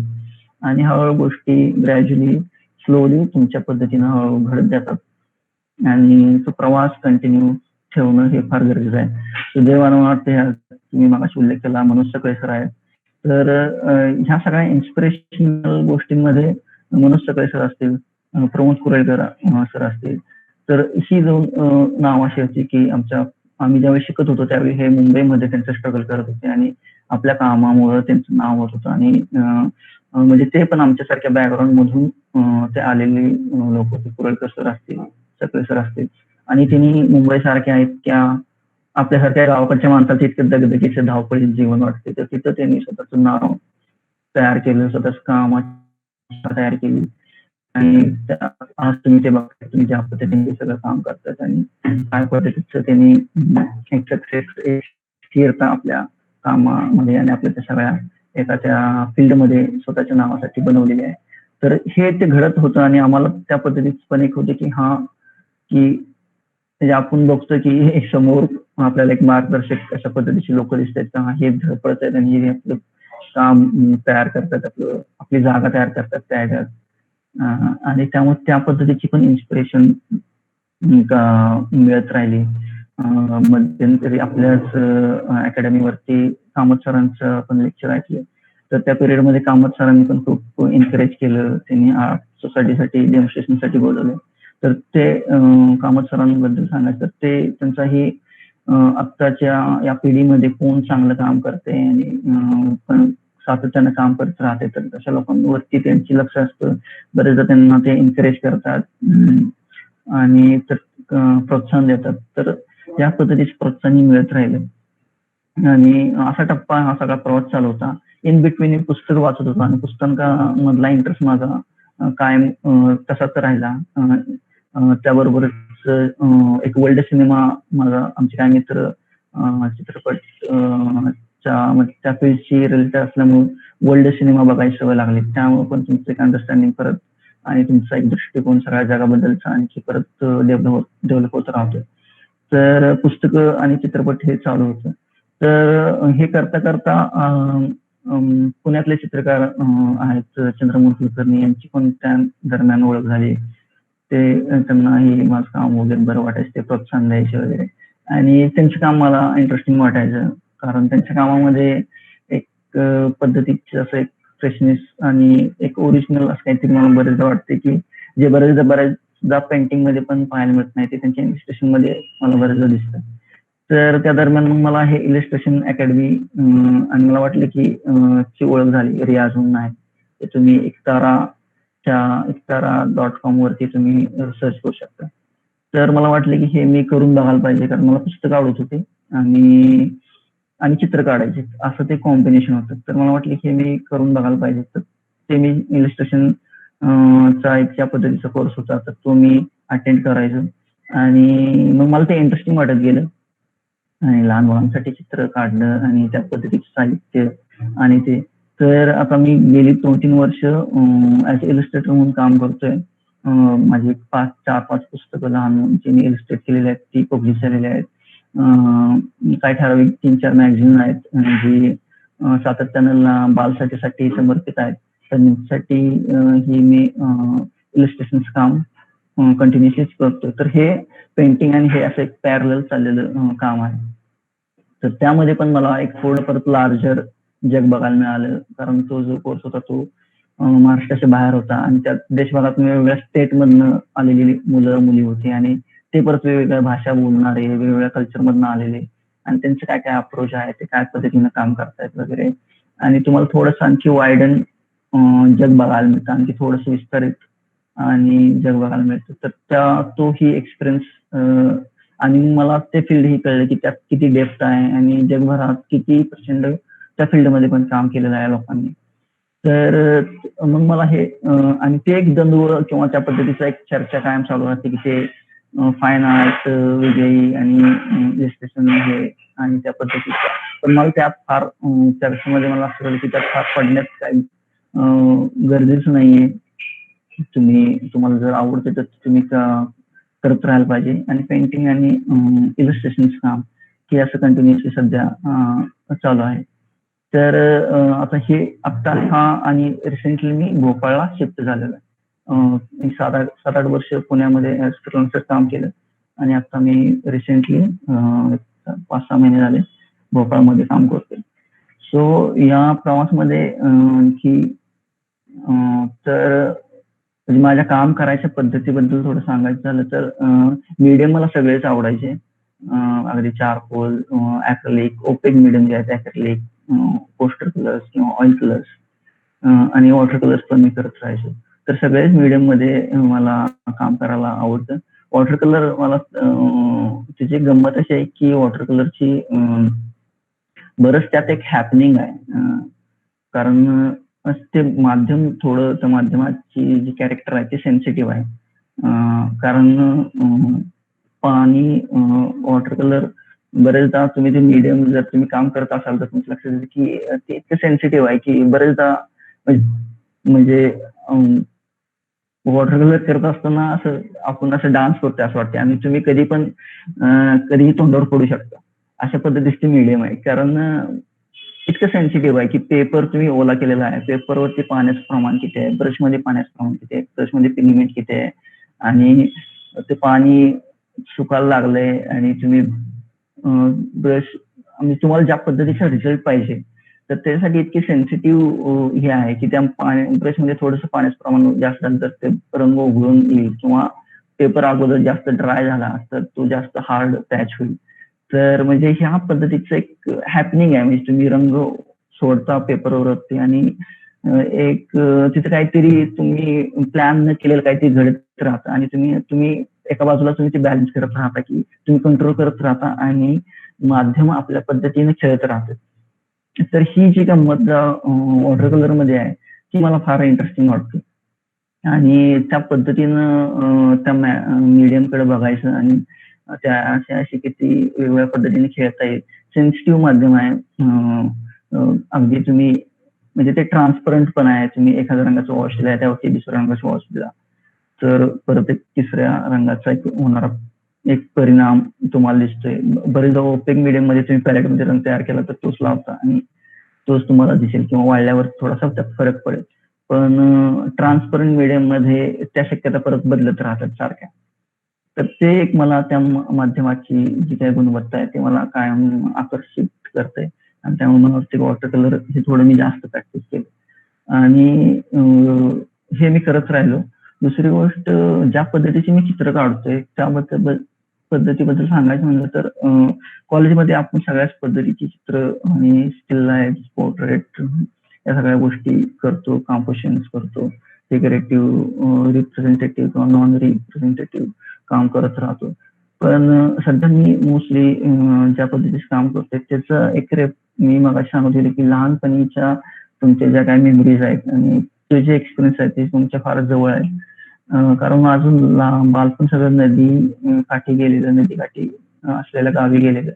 आणि हळूहळू गोष्टी ग्रॅज्युअली स्लोली तुमच्या पद्धतीनं हळूहळू घडत जातात, आणि तो प्रवास कंटिन्यू ठेवणं हे फार गरजेचं आहे. सुदैवानं वाटतं तुम्ही मागाशी उल्लेख केला मनोज सकळे सर आहे, तर ह्या सगळ्या इन्स्पिरेशनल गोष्टींमध्ये मनोज सकळे सर असतील, प्रमोद कुरेळकर सर असतील, तर ही दोन नाव अशी होती की आम्ही ज्यावेळी शिकत होतो त्यावेळी हे मुंबईमध्ये त्यांचं स्ट्रगल करत होते आणि आपल्या कामामुळे त्यांचं नाव होत होतं. आणि म्हणजे ते पण आमच्यासारख्या बॅकग्राऊंड मधून ते आलेले लोक होते. कुरेळकर सर असतील, सकळे सर असतील, आणि त्यांनी मुंबईसारख्या इतक्या आपल्यासारख्या गावाकडच्या माणसाचं इतकं दगदगीचं धावपळीचं जीवन वाटते, तर तिथं त्यांनी स्वतःचं नाव तयार केलं, स्वतःच काम तयार केली. आणि आज तुम्ही ते बघता, तुम्ही ज्या पद्धतीने ते सगळं काम करतात आणि काय पद्धतीचं त्यांनी एक सक्सेस, एक स्थिरता आपल्या कामामध्ये आणि आपल्या त्या सगळ्या एका त्या फील्डमध्ये स्वतःच्या नावासाठी बनवलेली आहे. तर हे ते घडत होतं आणि आम्हाला त्या पद्धतीचं पण एक होतं की म्हणजे आपण बघतो की समोर आपल्याला एक मार्गदर्शक अशा पद्धतीचे लोक दिसतात का हे धडपडत आहेत आणि हे आपलं काम तयार करतात, आपली जागा तयार करतात त्या ह्याच्यात. आणि त्यामुळे त्या पद्धतीची पण इन्स्पिरेशन मिळत राहिली. मध्यंतरी आपल्याच अकॅडमीवरती कामत सरांचं पण लेक्चर ऐकले तर त्या पिरियडमध्ये कामत सरांनी पण खूप एनकरेज केलं. त्यांनी आर्ट सोसायटीसाठी डेमॉन्स्ट्रेशनसाठी बोलवलं. तर ते कामत सरांबद्दल सांगायचं तर ते त्यांचाही आत्ताच्या या पिढीमध्ये कोण चांगलं काम करते आणि पण सातत्यानं काम करत राहते, तर अशा लोकांवरती त्यांची लक्ष असतं. बरेचदा त्यांना ते एनकरेज करतात आणि तर प्रोत्साहन देतात. तर या पद्धतीचे प्रोत्साहन मिळत राहिलं आणि असा टप्पा हा सगळा प्रवास चालू होता. इन बिटवीन मी पुस्तक वाचत होतो आणि पुस्तकांमधला इंटरेस्ट माझा कायम तसाच राहिला. त्याबरोबरच एक वर्ल्ड सिनेमा माझा आमचे काही मित्र चित्रपट त्या फील्डची रिलेटेड असल्यामुळे वर्ल्ड सिनेमा बघायची सवय लागली. त्यामुळे पण तुमचं एक अंडरस्टँडिंग परत आणि तुमचा एक दृष्टिकोन सगळ्या जगाबद्दलचा आणखी परत डेव्हलप होत राहतो. तर पुस्तकं आणि चित्रपट हे चालू होतं. तर हे करता करता पुण्यातले चित्रकार आहेत चंद्रमोहन कुलकर्णी, यांची पण त्या दरम्यान ओळख झाली. ते त्यांनाही माझं काम वगैरे बरं वाटायचं, ते प्रोत्साहन द्यायचे वगैरे आणि त्यांचं काम मला इंटरेस्टिंग वाटायचं. कारण त्यांच्या कामामध्ये एक पद्धतीचं असं एक फ्रेशनेस आणि एक ओरिजिनल असं काहीतरी मला बरेचदा वाटते की जे बऱ्याचदा पेंटिंग मध्ये पण पाहायला मिळत नाही, ते त्यांच्या इलिस्ट्रेशन मध्ये मला बरेचदा दिसतं. तर त्या दरम्यान मग मला हे इलिस्ट्रेशन अकॅडमी आणि मला वाटलं की ची ओळख झाली. रियाज म्हणून आहे, ते तुम्ही एकतारा.com वरती तुम्ही सर्च करू शकता. तर मला वाटलं की हे मी करून बघायला पाहिजे, कारण मला पुस्तक आवडत होते आणि चित्र काढायचे, असं ते कॉम्बिनेशन होतं. तर मला वाटलं की हे मी करून बघायला पाहिजे. तर ते मी इलिस्ट्रेशन चा एक त्या पद्धतीचा कोर्स होता, तर तो मी अटेंड करायचो आणि मग मला ते इंटरेस्टिंग वाटत गेलं आणि लहान मुलांसाठी चित्र काढणं आणि त्या पद्धतीचं साहित्य आणि ते. तर आता मी गेली 2-3 वर्ष ऍज इलिस्ट्रेटर म्हणून काम करतोय. माझी 4-5 पुस्तकं लहान मुलांची मी इलिस्ट्रेट केलेली आहेत, ती पब्लिश झालेली आहेत. काही ठराविक 3-4 मॅगझिन आहेत जी सातत्यानं बालसाठीसाठी समर्पित आहेत. त्यांच्यासाठी ही मी इलिस्ट्रेशन काम कंटिन्युअसलीच करतोय. तर हे पेंटिंग आणि हे असं एक पॅरलल चाललेलं काम आहे. तर त्यामध्ये पण मला एक थोडं परत लार्जर जग बघायला मिळालं, कारण तो जो कोर्स होता तो महाराष्ट्राच्या बाहेर होता आणि त्या देशभागातून वेगवेगळ्या स्टेटमधनं आलेली मुलं मुली होती आणि ते परत वेगवेगळ्या भाषा बोलणारे, वेगवेगळ्या कल्चरमधनं आलेले आणि त्यांचे काय काय अप्रोच आहे, ते काय पद्धतीनं काम करतायत वगैरे. आणि तुम्हाला थोडंसं आणखी वायडन जग बघायला मिळतं, आणखी थोडंसं विस्तारित आणि जग बघायला मिळतं. तर तोही एक्सपिरियन्स आणि मला ते फील्ड ही कळलं की त्यात किती डेप्थ आहे आणि जगभरात किती प्रचंड त्या फील्डमध्ये पण काम केलेलं आहे लोकांनी. तर मग मला हे आणि ते एक द्वंद्व किंवा त्या पद्धतीचा एक चर्चा कायम चालू राहते की ते फाईन आर्ट वेगळी आणि इलिस्ट्रेशन हे आणि त्या पद्धतीचं. पण मला त्यात फार चर्चेमध्ये मला असं कळलं की त्यात फार पडण्यात काही गरजेचं नाहीये. तुम्हाला जर आवडते तर तुम्ही करत राहायला पाहिजे. आणि पेंटिंग आणि इलिस्ट्रेशन काम हे असं कंटिन्युअसली सध्या चालू आहे. तर आता हा आणि रिसेंटली मी भोपाळला शिफ्ट झालेलो आहे. 7-8 वर्ष पुण्यामध्ये फ्रीलान्सर काम केलं आणि आता मी रिसेंटली 5-6 महिने झाले भोपाळमध्ये काम करतोय. सो या प्रवासमध्ये आणखी तर म्हणजे माझ्या काम करायच्या पद्धतीबद्दल थोडं सांगायचं झालं तर मीडियम मला सगळेच आवडायचे. अगदी चारकोल, ऍक्रेलिक, ओपेक मीडियम जे आहेत, ऍक्रेलिक, पोस्टर कलर्स किंवा ऑइल कलर्स आणि वॉटर कलर्स पण मी करत राहायचो. तर सगळेच मीडियम मध्ये मला काम करायला आवडतं. वॉटर कलर मला त्याची गंमत अशी आहे की वॉटर कलरची बरंच त्यात एक हॅपनिंग आहे, कारण ते माध्यम थोडं त्या माध्यमाची जी कॅरेक्टर आहे ते सेन्सिटिव्ह आहे. कारण पाणी वॉटर कलर बरेचदा तुम्ही ते मीडियम जर तुम्ही काम करत असाल तर तुमच्या लक्षात येईल की ते इतकं सेन्सिटिव्ह आहे की बरेचदा म्हणजे वॉटर कलर करत असताना असं आपण असं डान्स करतोय असं वाटतं आणि तुम्ही कधीही तोंडावर पडू शकता. अशा पद्धतीची मीडियम आहे, कारण इतकं सेन्सिटिव्ह आहे की पेपर तुम्ही ओला केलेला आहे, पेपरवरती पाण्याचं प्रमाण किती आहे, ब्रशमध्ये पाण्याचं प्रमाण किती आहे, ब्रशमध्ये पिगमेंट किती आहे आणि ते पाणी सुकायला लागलंय आणि तुम्ही ब्रश म्हणजे तुम्हाला ज्या पद्धतीचा रिझल्ट पाहिजे तर त्यासाठी इतकी सेन्सिटिव्ह हे आहे की त्या प्रेसमध्ये थोडंसं पाण्याचं प्रमाण जास्त झालं तर ते रंग उघळून येईल, किंवा पेपर अगोदर जास्त ड्राय झाला तर तो जास्त हार्ड पॅच होईल. तर म्हणजे ह्या पद्धतीचं एक हॅपनिंग आहे, म्हणजे तुम्ही रंग सोडता पेपरवरती आणि एक तिथे काहीतरी तुम्ही प्लॅन न केलेलं काहीतरी घडत राहतं आणि तुम्ही एका बाजूला तुम्ही ते बॅलन्स करत राहता की तुम्ही कंट्रोल करत राहता आणि माध्यम आपल्या पद्धतीने खेळत राहतं. तर ही जी गंमत वॉटर कलर मध्ये आहे ती मला फार इंटरेस्टिंग वाटते आणि त्या पद्धतीनं त्या मीडियम कडे बघायचं आणि त्या अशी किती वेगवेगळ्या पद्धतीने खेळता येईल. सेन्सिटिव्ह माध्यम आहे, अगदी तुम्ही म्हणजे ते ट्रान्सपरंट पण आहे. तुम्ही एखाद्या रंगाचा वॉश दिला त्यावरती दुसऱ्या रंगाचा वॉश दिला तर परत एक तिसऱ्या रंगाचा एक होणारा एक परिणाम तुम्हाला दिसतोय. बरेचदा ओपेक मीडियम मध्ये तुम्ही पॅलेट मध्ये रंग तयार केला तर तोच लावता आणि तोच तुम्हाला दिसेल, किंवा वाळल्यावर थोडासा त्यात फरक पडेल. पण ट्रान्सपरंट मीडियम मध्ये त्या शक्यता परत बदलत राहतात सारख्या. तर ते एक मला त्या माध्यमाची जी काही गुणवत्ता आहे ते मला कायम आकर्षित करते आणि त्यामुळे मला वाटतं वॉटर कलर हे थोडं मी जास्त प्रॅक्टिस केलं आणि हे मी करत राहिलो. दुसरी गोष्ट, ज्या पद्धतीची मी चित्र काढतोय त्याबद्दल पद्धतीबद्दल सांगायचं म्हणलं तर कॉलेजमध्ये आपण सगळ्याच पद्धतीची चित्र आणि स्टील लाईफ, पोर्ट्रेट या सगळ्या गोष्टी करतो, कॉम्पोजिशन्स करतो, डेकोरेटिव्ह, रिप्रेझेंटेटिव्ह किंवा नॉन रिप्रेझेंटेटिव्ह काम करत राहतो. पण सध्या मी मोस्टली ज्या पद्धतीचं काम करतोय त्याचं एक मी मगाशी सांगत होते की लहानपणीच्या तुमच्या ज्या काही मेमरीज आहेत आणि ते जे एक्सपिरियन्स आहेत ते तुमच्या फार जवळ आहेत. कारण अजून बालपण सगळं नदी काठी गेलेलं, नदीकाठी असलेल्या गावी गेलेलं.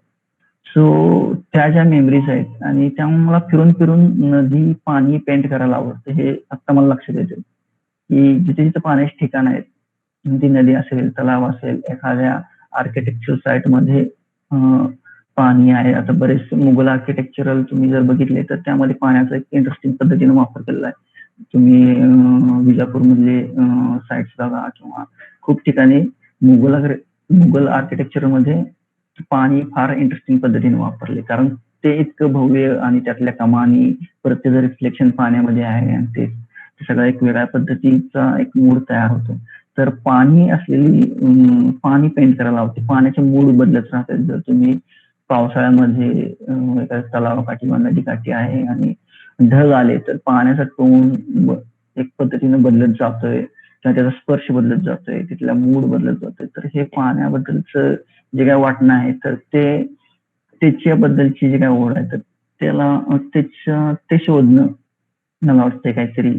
सो त्या ज्या मेमरीज आहेत आणि त्यामुळे मला फिरून फिरून नदी, पाणी पेंट करायला आवडतं. हे आता मला लक्षात येतं की जिथे जिथे पाण्याचे ठिकाण आहेत, ती नदी असेल, तलाव असेल, एखाद्या आर्किटेक्चरल साईट मध्ये पाणी आहे. आता बरेच मुघल आर्किटेक्चरल तुम्ही जर बघितले तर त्यामध्ये पाण्याचा एक इंटरेस्टिंग पद्धतीने वापर केलेला आहे. तुम्ही विजापूर मधले साइट्स बघा किंवा खूप ठिकाणी मुघल आर्किटेक्चर मध्ये पाणी फार इंटरेस्टिंग पद्धतीने वापरले, कारण ते इतकं भव्य आणि त्यातल्या कमानी परत त्याचं रिफ्लेक्शन पाण्यामध्ये आहे आणि ते सगळ्या एक वेगळ्या पद्धतीचा एक मूड तयार होतो. तर पाणी असलेली पाणी पेंट करायला लावते. पाण्याचे मूड बदलत राहतात. जर तुम्ही पावसाळ्यामध्ये एखाद्या तलावाकाठी किंवा नदीकाठी आहे आणि ढग आले तर पाण्याचा टोन एक पद्धतीने बदलत जातोय किंवा त्याचा स्पर्श बदलत जातोय, तिथला मूड बदलत जातोय. तर हे पाण्याबद्दलचं जे काय वाटणं आहे तर ते त्याच्याबद्दलची जी काय ओढ आहे तर त्याला ते शोधणं मला वाटतंय काहीतरी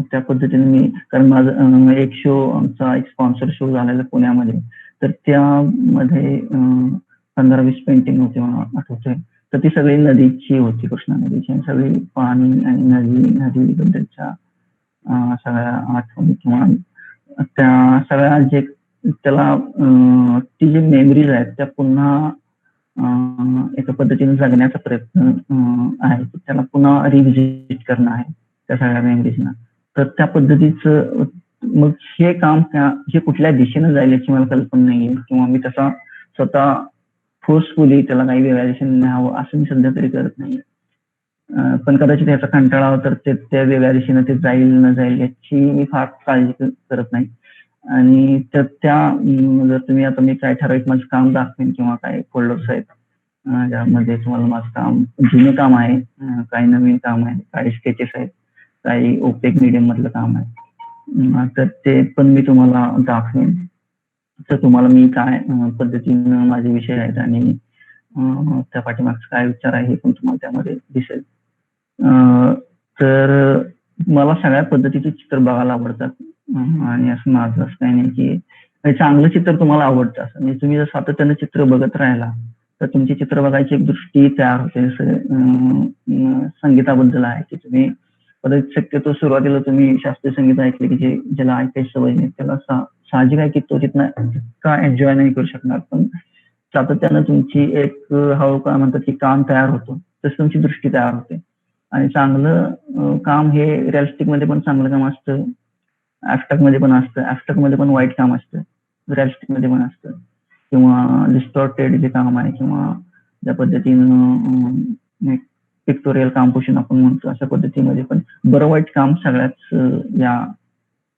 त्या पद्धतीने मी, कारण माझं एक शो, आमचा एक स्पॉन्सर शो झालेला पुण्यामध्ये, तर त्यामध्ये 15-20 पेंटिंग होते मला आठवतंय. तर ती सगळी नदीची होती, कृष्णा नदीची, आणि सगळी पाणी आणि नदीबद्दलच्या सगळ्या आठवणी किंवा त्या सगळ्या जे त्याला ती जी मेमरीज आहेत त्या पुन्हा एका पद्धतीने जगण्याचा प्रयत्न आहे. त्याला पुन्हा रिव्हिजिट करणं आहे त्या सगळ्या मेमरीजना. तर त्या पद्धतीचं मग हे काम हे कुठल्या दिशेनं जाईल याची मला कल्पना नाहीये, किंवा मी तसा स्वतः फोर्सफुली त्याला काही वेगळ्या दिशेने न्यावं असं मी सध्या तरी करत नाहीये. पण कदाचित याचा कंटाळा तर त्या वेगळ्या दिशेनं ते जाईल न जाईल याची मी फार काळजी करत नाही. आणि जर तुम्ही आता मी काय ठराविक माझं काम दाखवेन किंवा काय फोल्डर्स आहेत ज्यामध्ये तुम्हाला माझं काम जुनं काम आहे, काही नवीन काम आहे, काही स्केचेस आहेत, काही ओपेक मीडियम मधलं काम आहे, तर ते पण मी तुम्हाला दाखवेन. तर तुम्हाला मी काय पद्धतीनं माझे विषय आहेत आणि त्या पाठीमागचा काय विचार आहे हे पण तुम्हाला त्यामध्ये दिसेल. तर मला सगळ्या पद्धतीचे चित्र बघायला आवडतात आणि असं माझं असं काही नाही की चांगलं चित्र तुम्हाला आवडतं असं, म्हणजे तुम्ही जर सातत्यानं चित्र बघत राहिला तर तुमची चित्र बघायची एक दृष्टी तयार होते. जसं संगीताबद्दल आहे की तुम्ही शक्यतो सुरुवातीला तुम्ही शास्त्रीय संगीत ऐकले की ज्याला ऐकायची सवय नाही त्याला साहजिक आहे की तो तिथनं इतका एन्जॉय नाही करू शकणार. पण सातत्यानं तुमची एक काय म्हणतात की काम तयार होतो, तसं तुमची दृष्टी तयार होते. आणि चांगलं काम हे रिअलिस्टिक मध्ये पण चांगलं काम असतं, ऍब्स्ट्रॅक्ट मध्ये पण असतं, ऍब्स्ट्रॅक्ट मध्ये पण वाईट काम असतं, रिअलिस्टिक मध्ये पण असतं, किंवा डिस्टॉर्टेड जे काम आहे किंवा ज्या पद्धतीनं पिक्टोरियल कॉम्पोजिशन आपण म्हणतो अशा पद्धतीमध्ये, पण बरं वाईट काम सगळ्याच या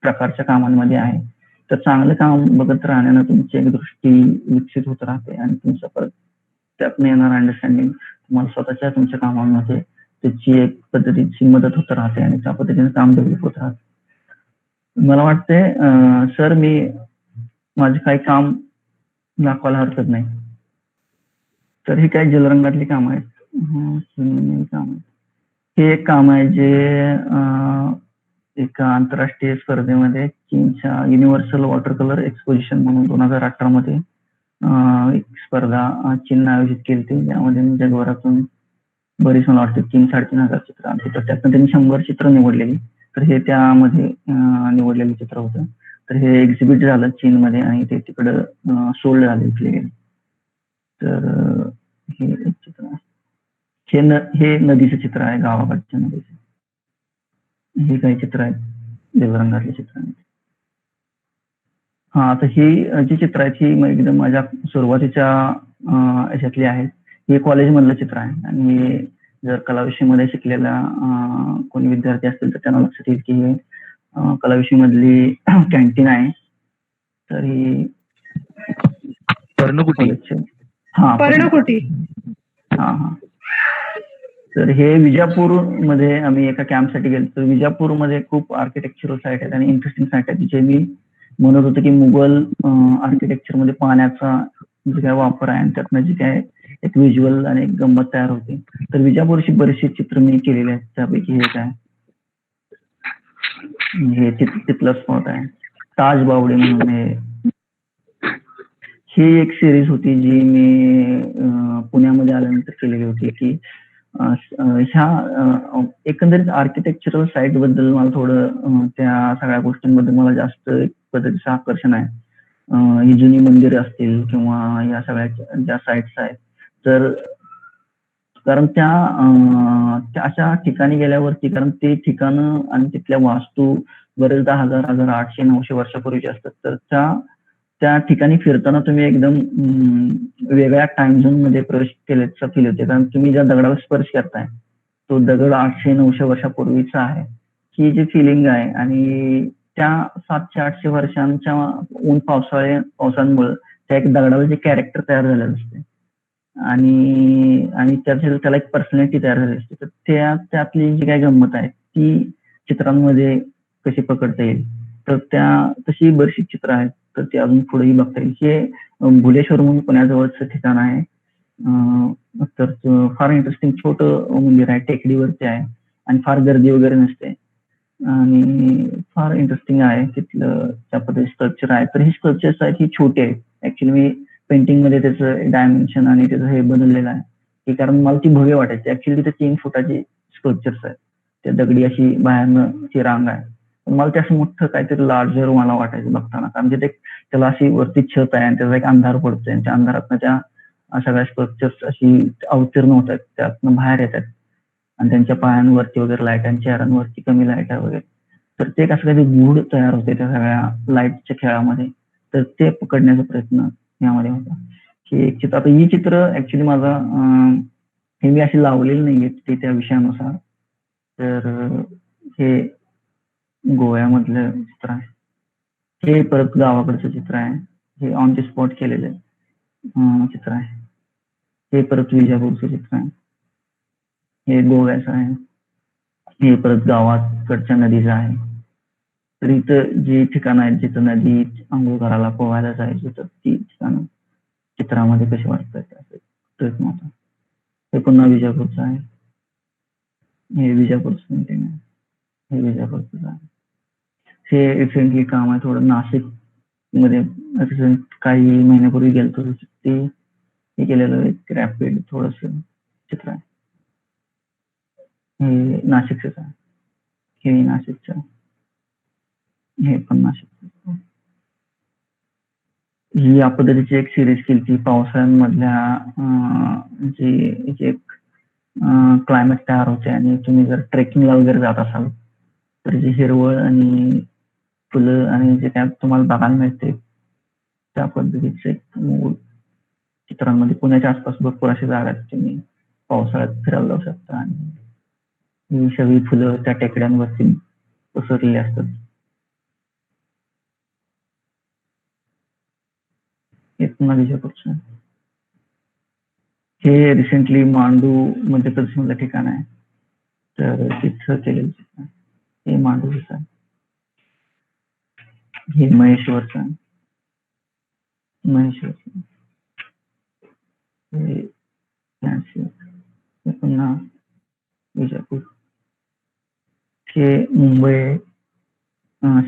प्रकारच्या कामांमध्ये आहे. तर चांगलं काम बघत राहण्यानं तुमची एक दृष्टी विकसित होत राहते आणि तुमचं परत त्यातनं येणार अंडरस्टँडिंग तुम्हाला स्वतःच्या तुमच्या कामांमध्ये त्याची एक पद्धतीची मदत होत राहते आणि त्या पद्धतीने काम डेव्हलप होत राहते. मला वाटते सर मी माझे काही काम दाखवायला हरकत नाही. तर ही काही जलरंगातली कामं आहेत. काम आहेत. हे एक काम आहे जे एका आंतरराष्ट्रीय स्पर्धेमध्ये चीनच्या युनिव्हर्सल वॉटर कलर एक्सपोजिशन म्हणून 2018 मध्ये एक स्पर्धा चीनने आयोजित केली होती, ज्यामध्ये जगभरातून बरीच मला वाटतं 3,000-3,500 चित्र आली. तर त्यातनं त्यांनी 100 चित्र निवडलेली. तर हे त्यामध्ये निवडलेलं चित्र होतं. तर हे एक्झिबिट झालं चीनमध्ये आणि ते तिकडं सोल्ड झाले, विकले गेले. तर हे एक चित्र आहे. हे नदीचं चित्र आहे, गावाकडच्या नदीचं. हे काही चित्र आहेत जलरंगातले चित्र आहेत. हा, तर ही जी चित्र आहेत ही एकदम माझ्या सुरुवातीच्या याच्यातली आहेत. हे कॉलेजमधलं चित्र आहे आणि जर कला विषयामध्ये शिकलेला कोणी विद्यार्थी असतील तर त्यांना लक्षात येईल की हे कला विषयामधली कॅन्टीन आहे. तर ही पर्णकुटी. हा, पर्णकुटी. हा. तर हे विजापूर मध्ये आम्ही एका कॅम्पसाठी गेलो. तर विजापूरमध्ये खूप आर्किटेक्चरल साईट आहेत आणि इंटरेस्टिंग साईट आहेत, जे मी म्हणत होतो की मुघल आर्किटेक्चरमध्ये पाण्याचा जे काय वापर आहे आणि त्यातनं जे काय एक व्हिज्युअल आणि एक गंमत तयार होते. तर विजापूरची बरीचशी चित्र मी केलेली आहेत. त्यापैकी हे काय, हे तिथलं स्पॉट आहे. ताज बावडे म्हणून ही एक सिरीज होती जी मी पुण्यामध्ये आल्यानंतर केलेली होती की ह्या एकंदरीत आर्किटेक्चरल साईट बद्दल मला थोडं त्या सगळ्या गोष्टींबद्दल मला जास्त एक पद्धतीचं आकर्षण आहे. ही जुनी मंदिरं असतील किंवा या सगळ्या ज्या साईट्स आहेत, तर कारण त्या अशा ठिकाणी गेल्यावरती, कारण ते ठिकाणं आणि तिथल्या वास्तू बरेचदा 1800-900 वर्षापूर्वीचे असतात. तर त्या ठिकाणी फिरताना तुम्ही एकदम वेगळ्या टाइम झोन मध्ये प्रवेश केल्याचं फील होते, कारण तुम्ही ज्या दगडावर स्पर्श करताय तो दगड 800-900 वर्षापूर्वीचा आहे. ही जी फिलिंग आहे आणि त्या 700-800 वर्षांच्या ऊन पावसांमुळे त्या एक दगडावर जे कॅरेक्टर तयार झालेलं असते आणि त्याला एक पर्सनॅलिटी तयार झाली असते. तर त्यातली जी काही गंमत आहे ती चित्रांमध्ये कशी पकडता येईल, तर तशी बरीचशी चित्र आहेत. तर ते अजून पुढेही बघता येईल. हे भुलेश्वर म्हणून पुण्याजवळचं ठिकाण आहे. तर फार इंटरेस्टिंग छोटं मंदिर आहे, टेकडीवरती आहे आणि फार गर्दी वगैरे नसते आणि फार इंटरेस्टिंग आहे. तिथलं त्या पद्धती स्कल्पचर आहे. तर ही स्कल्पचर्स आहेत ही छोटी आहेत. ऍक्च्युली मी पेंटिंग मध्ये त्याचं डायमेन्शन आणि त्याचं हे बदललेलं आहे की कारण मला ती भव्य वाटायची. ऍक्च्युली तिथे 3 फुटाची स्कल्पचर्स आहेत. त्या दगडी अशी बाहेरनं ती रांग आहे. मला ते असं मोठं काहीतरी लार्जर मला वाटायचं बघताना, कारण तिथे त्याला अशी वरती छत आहे आणि त्याचा एक अंधार पडतोय आणि त्या अंधारातनं त्या सगळ्या स्ट्रक्चर्स अशी अवतीर्ण होत आहेत, त्यातनं बाहेर येतात आणि त्यांच्या पायांवरती वगैरे लाईट आणि चेहऱ्यांवरती कमी लाईट आहे वगैरे. तर ते एक असं काही गूढ तयार होते त्या सगळ्या लाईटच्या खेळामध्ये. तर ते पकडण्याचा प्रयत्न यामध्ये होता की एक चित्र. आता ही चित्र ऍक्च्युली माझा हे मी अशी लावलेली नाहीये ते त्या विषयानुसार. तर हे गोव्यामधलं चित्र आहे. हे परत गावाकडचं चित्र आहे. हे ऑन द स्पॉट केलेलं चित्र आहे. हे परत विजापूरचं चित्र आहे. हे गोव्याचं आहे. हे परत गावाकडच्या नदीचं आहे. तर इथं जी ठिकाणं आहेत जिथं नदी आंघोळ करायला पोहायला जायची, तर ती ठिकाणं चित्रामध्ये कशी वाटतात असं प्रयत्न होता. हे पुन्हा विजापूरचं आहे. हे विजापूरचं पेंटिंग आहे. हे विजापूरचं आहे. हे रिसेंटली काम आहे थोडं नाशिक मध्ये रिसेंट काही महिन्यापूर्वी गेलतो, ते हे केलेलं एक रॅपिड थोडस चित्र आहे. हे नाशिकच आहे. हे नाशिकचं, हे पण नाशिकचं. ही या पद्धतीची एक सिरीज केली ती पावसाळ्यांमधल्या जे एक क्लायमेट तयार होते आणि तुम्ही जर ट्रेकिंगला वगैरे जात असाल तर जी हिरवळ आणि फुलं आणि जे काय तुम्हाला बघायला मिळते त्या पद्धतीचे मूळ चित्रांमध्ये पुण्याच्या आसपास भरपूर अशी जागा आहेत तुम्ही पावसाळ्यात फिरायला जाऊ शकता आणि ही सगळी फुलं त्या टेकड्यांवरती पसरलेली असतात. हे पुन्हा विजापूरचं. हे रिसेंटली मांडू मध्य प्रदेशमधलं ठिकाण आहे, तर तिथं केलेलं चित्र. हे मांडूचं आहे, हे महेश्वरचं आहे. हे पुन्हा विजापूर. हे मुंबई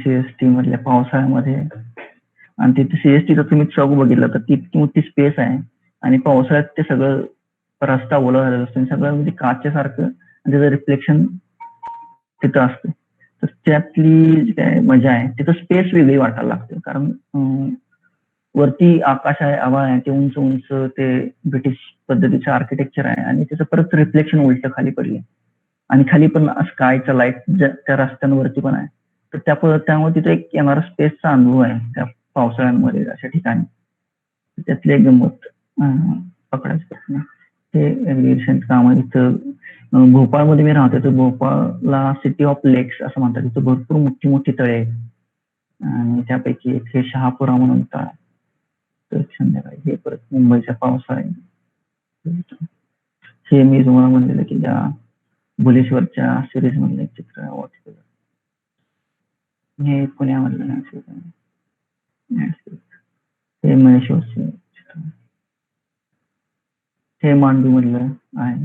सीएसटी मधल्या पावसाळ्यामध्ये, आणि तिथे सीएसटीचा तुम्ही चौक बघितला तर ती इतकी मोठी स्पेस आहे आणि पावसाळ्यात ते सगळं रस्ता ओला झालेला असतो, सगळं म्हणजे काचेसारखं आणि त्याचं रिफ्लेक्शन तिथं असतं. तर त्यातली जी काय मजा आहे, तिथं स्पेस वेगळी वाटायला लागते, कारण वरती आकाश आहे, आभाळ आहे, ते उंच उंच ते ब्रिटिश पद्धतीचं आर्किटेक्चर आहे आणि त्याचं परत रिफ्लेक्शन उलट खाली पडले आणि खाली पण स्कायचा लाईट त्या रस्त्यांवरती पण आहे. तर त्यामुळे तिथे एक येणारा स्पेसचा अनुभव आहे त्या पावसाळ्यांमध्ये अशा ठिकाणी. त्यातली एक गंमत पकडायचं हे रिसेंट काम आहे. इथं भोपाळमध्ये मी राहतो, तर भोपाळला सिटी ऑफ लेक्स असं म्हणतात. तिथं भरपूर मोठी मोठी तळे आहेत आणि त्यापैकी एक हे शहापुरा म्हणून तळ. तर संध्याकाळी हे परत मुंबईच्या पावसाळ्यात. हे मी तुम्हाला म्हणलेलं की त्या भुलेश्वरच्या सिरीज मधलं एक चित्र आहे. हे पुण्यामधलं हे महेश्वरचं चित्र. हे मांडू मधलं आहे.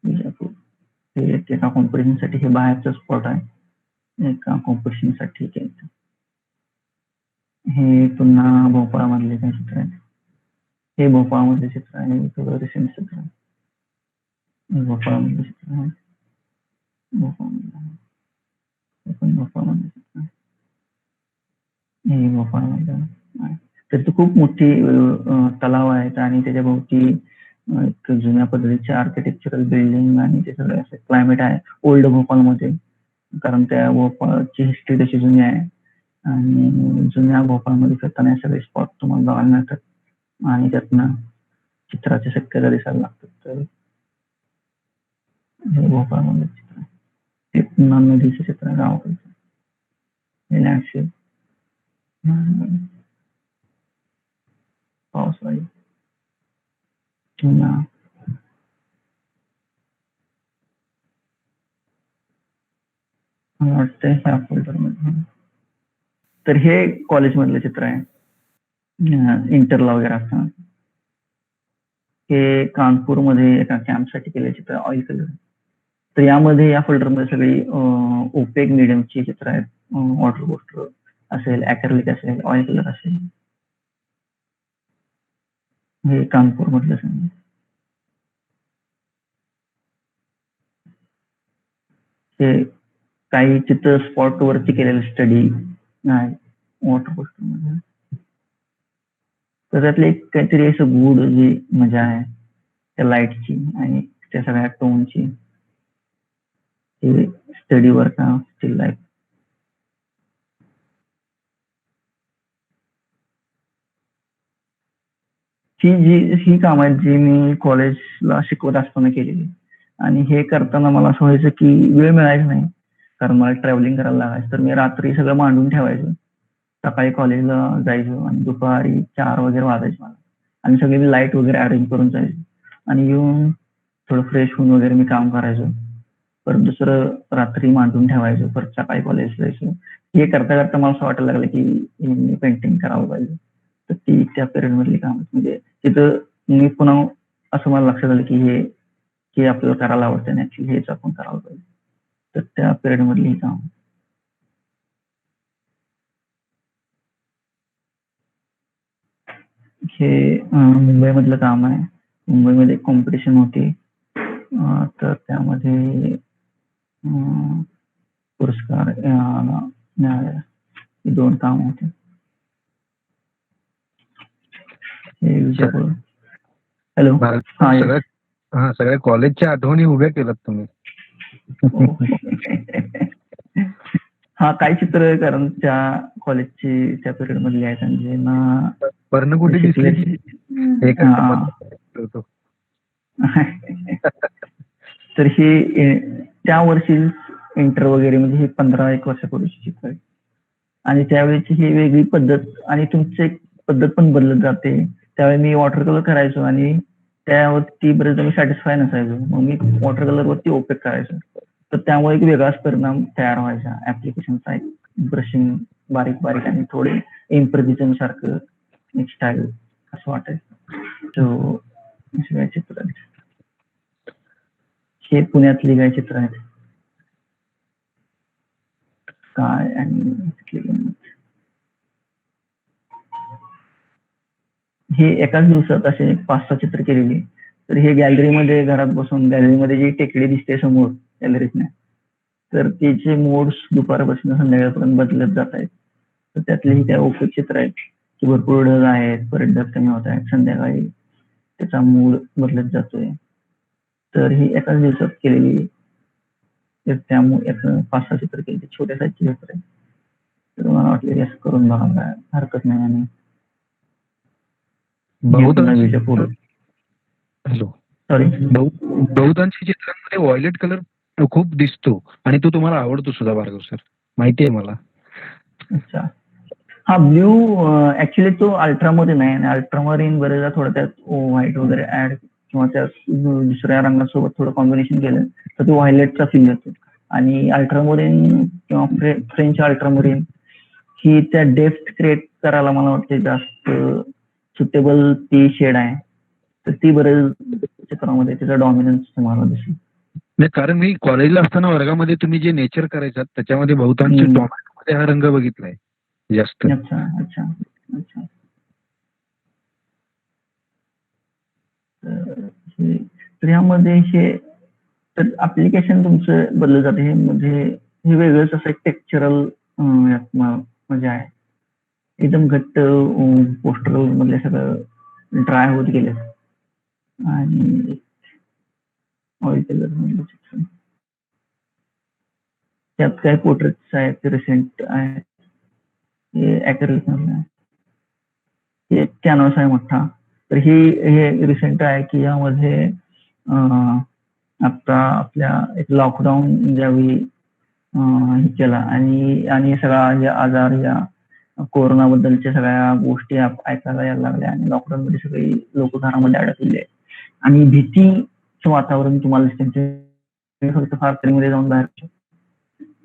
विजापूर हे एका कॉम्पिटिशन साठी हे बाहेरचं स्पॉट आहे, एका कॉम्पिटिशन साठी केलं. हे पुन्हा भोपाळमधले काही चित्र आहे. हे भोपाळमधले चित्र आहे, थोडं रिसेंट चित्र आहे. भोपाळमधलं चित्र आहे, भोपाळमधलं चित्र आहे. हे भोपाळमधलं आहे. तर ते खूप मोठी तलाव आहेत आणि त्याच्या भोवती एक जुन्या पद्धतीचे आर्किटेक्चरल बिल्डिंग आणि ते सगळं असं क्लायमेट आहे ओल्ड भोपाळमध्ये, कारण त्या भोपाळची हिस्ट्री तशी जुनी आहे आणि जुन्या भोपाळमध्ये फिरताना हे सगळे स्पॉट तुम्हाला बघायला मिळतात आणि त्यातनं चित्राची शक्यता दिसायला लागतात. तर हे भोपाळमधलं चित्र आहे. ते पुन्हा नदीचं चित्र आहे गावाकडचं. हे लँडस्केप पावसाळी पुन्हा मला वाटतं ह्या फोल्डरमध्ये. तर हे कॉलेजमधलं चित्र आहे, इंटरला वगैरे असताना. हे कानपूरमध्ये एका कॅम्पसाठी केलेलं चित्र ऑइल कलर. तर यामध्ये या फोल्डरमध्ये सगळी ओपेक मीडियमची चित्र आहेत. वॉटर पोस्टर असेल, ॲक्रेलिक असेल, ऑइल कलर असेल. हे कानपूर मधलं सांग. हे काही चित्र स्पॉट वरती केलेलं स्टडी आहे वॉटर पोस्टर मध्ये. तर त्यातले काहीतरी असं गुड जी मजा आहे त्या लाईटची आणि त्या सगळ्या टोनची, स्टडी वर का स्टील लाईफ. ही काम आहेत जी मी कॉलेजला शिकवत असताना केलेली आणि हे करताना मला असं व्हायचं की वेळ मिळायचा नाही, कारण मला ट्रॅव्हलिंग करायला लागायचं. तर मी रात्री सगळं मांडून ठेवायचं, सकाळी कॉलेजला जायचो आणि दुपारी 4 वगैरे वाजायचे मला आणि सगळी लाईट वगैरे अरेंज करून जायचो आणि येऊन थोडं फ्रेश होऊन वगैरे मी काम करायचो. परत दुसरं रात्री मांडून ठेवायचो, परत सकाळी कॉलेजला जायचो. हे करता करता मला असं वाटायला लागलं की मी पेंटिंग करावं पाहिजे. तर ती त्या पिरियड मधली काम म्हणजे तिथं मी पुन्हा असं मला लक्षात आलं की हे आपल्याला करायला आवडतं आणि ऍक्च्युली हेच आपण करायला पाहिजे. तर त्या पिरियड मधली ही काम. हे मुंबईमधलं काम आहे. मुंबईमध्ये कॉम्पिटिशन होती, तर त्यामध्ये पुरस्कार मिळाले. 2 काम होते. हॅलो. सगळ्या कॉलेजच्या आठवणी उभ्या केल्यात तुम्ही. हा, काही चित्र कारण त्या कॉलेजची त्या पिरियड मधली आहेत आणि पर्णकुटी दिसली एक हा. होतो. तर हे त्या वर्षी इंटर वगैरे म्हणजे हे 15-1 वर्षापूर्वीची चित्र आहे. आणि त्यावेळेची ही वेगळी पद्धत आणि तुमची एक पद्धत पण बदलत जाते. त्यावेळी मी वॉटर कलर करायचो आणि त्यावरती बरेचदा मी सॅटिस्फाय नसायचो. मग मी वॉटर कलर वरती ओपेक करायचो. तर त्यामुळे एक वेगळाच परिणाम तयार व्हायचा ऍप्लिकेशनचा. एक ब्रशिंग बारीक बारीक आणि थोडे इम्प्रेसिझम सारखं एक स्टाईल असं वाटायचं. तो अशी काही चित्र आहेत. हे पुण्यातली काही चित्र आहेत. काय आणि हे एकाच दिवसात असे 5-6 चित्र केलेली. तर हे गॅलरीमध्ये घरात बसून गॅलरीमध्ये जी टेकडी दिसते समोर गॅलरीतनं, तर तिचे मोड्स दुपारपासून संध्याकाळपर्यंत बदलत जात आहेत. तर त्यातलेही त्या ओपेक चित्र आहेत की भरपूर ढग आहेत, परत ढग कमी होत आहेत, संध्याकाळी त्याचा मूड बदलत जातोय. तर ही एकाच दिवसात केलेली, तर त्यामुळे 5-6 चित्र केली, छोट्या साईजची चित्र आहे. तर मला वाटलं असं करून बघा, काय हरकत नाही. आणि बहुतांशी पुढे हॅलो सॉरी बहुतांशी चित्रांमध्ये व्हायलेट कलर खूप दिसतो आणि तो तुम्हाला आवडतो सुद्धा भार्गव सर, माहिती आहे मला. अच्छा. हा ब्ल्यू ऍक्च्युली तो अल्ट्रामरीन आहे आणि अल्ट्रामरीन बरेचदा थोडं त्यात व्हाईट वगैरे ऍड किंवा त्या दुसऱ्या रंगासोबत थोडं कॉम्बिनेशन केलं तर तो व्हायलेटचा फील येतो. आणि अल्ट्रामरीन किंवा फ्रेंच अल्ट्रामरीन ही त्या डेप्थ क्रिएट करायला मला वाटते जास्त सुटेबल ती शेड आहे. तर ती बरेच चित्रामध्ये त्याचा डॉमिनन्स तुम्हाला दिसेल. नाही, कारण मी कॉलेजला असताना वर्गामध्ये तुम्ही जे नेचर करायचात त्याच्यामध्ये बहुतांशी टोमॅटोमध्ये हा रंग बघितलाय जास्त. अच्छा अच्छा अच्छा. तर यामध्ये हे तर ऍप्लिकेशन तुमचं बदललं जाते. हे म्हणजे हे वेगळंच असं एक टेक्स्चरल म्हणजे आहे. एकदम घट्ट पोस्टर मधले सगळं ड्राय होत गेले आणि ऑइल कलर मधलं चित्र. त्यात काही पोर्ट्रेट्स आहेत ते रिसेंट आहेत. हे ऍक्रेलिक मधलं आहे. हे कॅनव्हास आहे मोठा. तर हे रिसेंट आहे की यामध्ये आता आपल्या एक लॉकडाऊन ज्यावेळी हे केला आणि सगळा आजार या कोरोनाबद्दलच्या सगळ्या गोष्टी ऐकायला यायला लागल्या आणि लॉकडाऊन मध्ये सगळी लोक घरामध्ये अडकलेले आणि भीतीचं वातावरण तुम्हाला दिसते. फक्त फारकरीमध्ये जाऊन बाहेर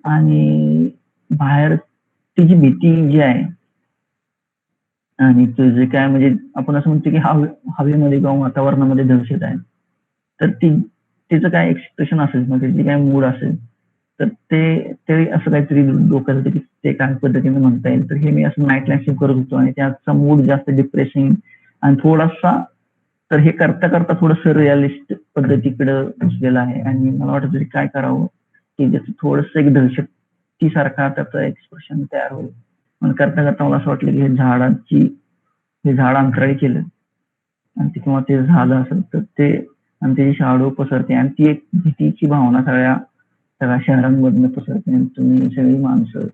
आणि बाहेर ती जी भीती जी आहे आणि जे काय म्हणजे आपण असं म्हणतो की हवेमध्ये किंवा वातावरणामध्ये दहशत आहे. तर तिचं काय एक्सप्रेशन असेल म्हणजे जे काय मूड असेल तर ते असं काहीतरी डोक्यात होतं की ते काय पद्धतीने म्हणता येईल. तर हे मी असं नाईट लँडशिप करत होतो आणि त्याचा मूड जास्त डिप्रेसिंग आणि थोडासा, तर हे करता करता थोडंसं रिअलिस्ट पद्धतीकडे घुसलेलं आहे. आणि मला वाटतं तरी काय करावं की ज्याचं थोडंसं एक दहशतीसारखा त्याचं एक्सप्रेशन तयार होईल. पण करता करता मला असं वाटलं की हे झाड अंतराळी केलं आणि किंवा ते झालं असेल तर ते आणि त्याची शाडो पसरते आणि ती एक भीतीची भावना सगळ्या शहरांमधनं पसरते आणि तुम्ही सगळी माणसं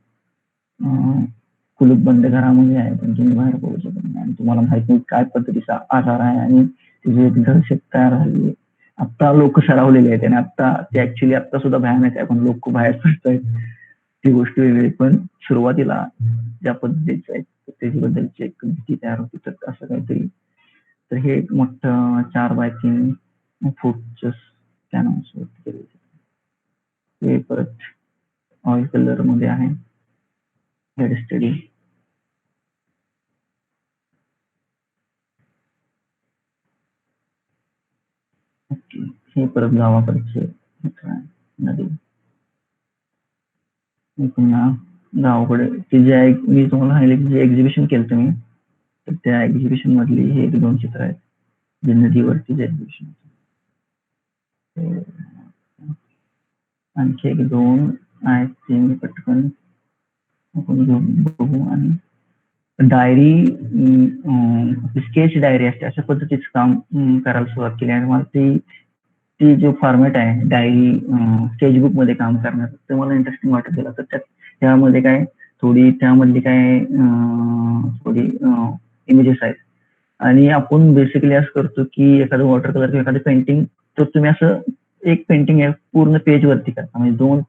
कुलूप बंद घरामध्ये आहे पण तुम्ही बाहेर पडू शकत नाही आणि तुम्हाला माहित नाही काय पद्धतीचा आजार आहे आणि तिची एक दहशत तयार झाली आहे. आता लोक सरावलेले आहेत आणि आता ते ऍक्च्युली आता सुद्धा भयानक आहे पण लोक बाहेर पडत आहेत. ती गोष्ट वेगळी पण सुरुवातीला ज्या पद्धतीचं आहे त्याच्याबद्दलची एक भीती तयार होती. तर असं काहीतरी, तर हे एक मोठं 4x3 फूटचं कॅनव्हास केलं. हे परत ऑइल कलर मध्ये आहे. हेड स्टडी हे परत गावाकडचे नदी. पुन्हा गावाकडे ते जे मी तुम्हाला सांगितलं जे एक्झिबिशन केलं तुम्ही तर त्या एक्झिबिशन मधली हे 1-2 चित्र आहेत जे नदीवरती जे एक्झिबिशन. आणखी 1-2 आहेत ते मी पटकन आपण घेऊन बघू. आणि डायरी स्केच डायरी असते अशा पद्धतीचं काम करायला सुरुवात केली आणि मला ती जो फॉर्मॅट आहे डायरी स्केचबुक मध्ये काम करण्याचं ते मला इंटरेस्टिंग वाटत गेलं. तर त्यामध्ये काय थोडी इमेजेस आहेत आणि आपण बेसिकली असं करतो की एखादं वॉटर कलर किंवा एखादं पेंटिंग तर तुम्ही असं एक पेंटिंग आहे पूर्ण पेज वरती करता, म्हणजे दोन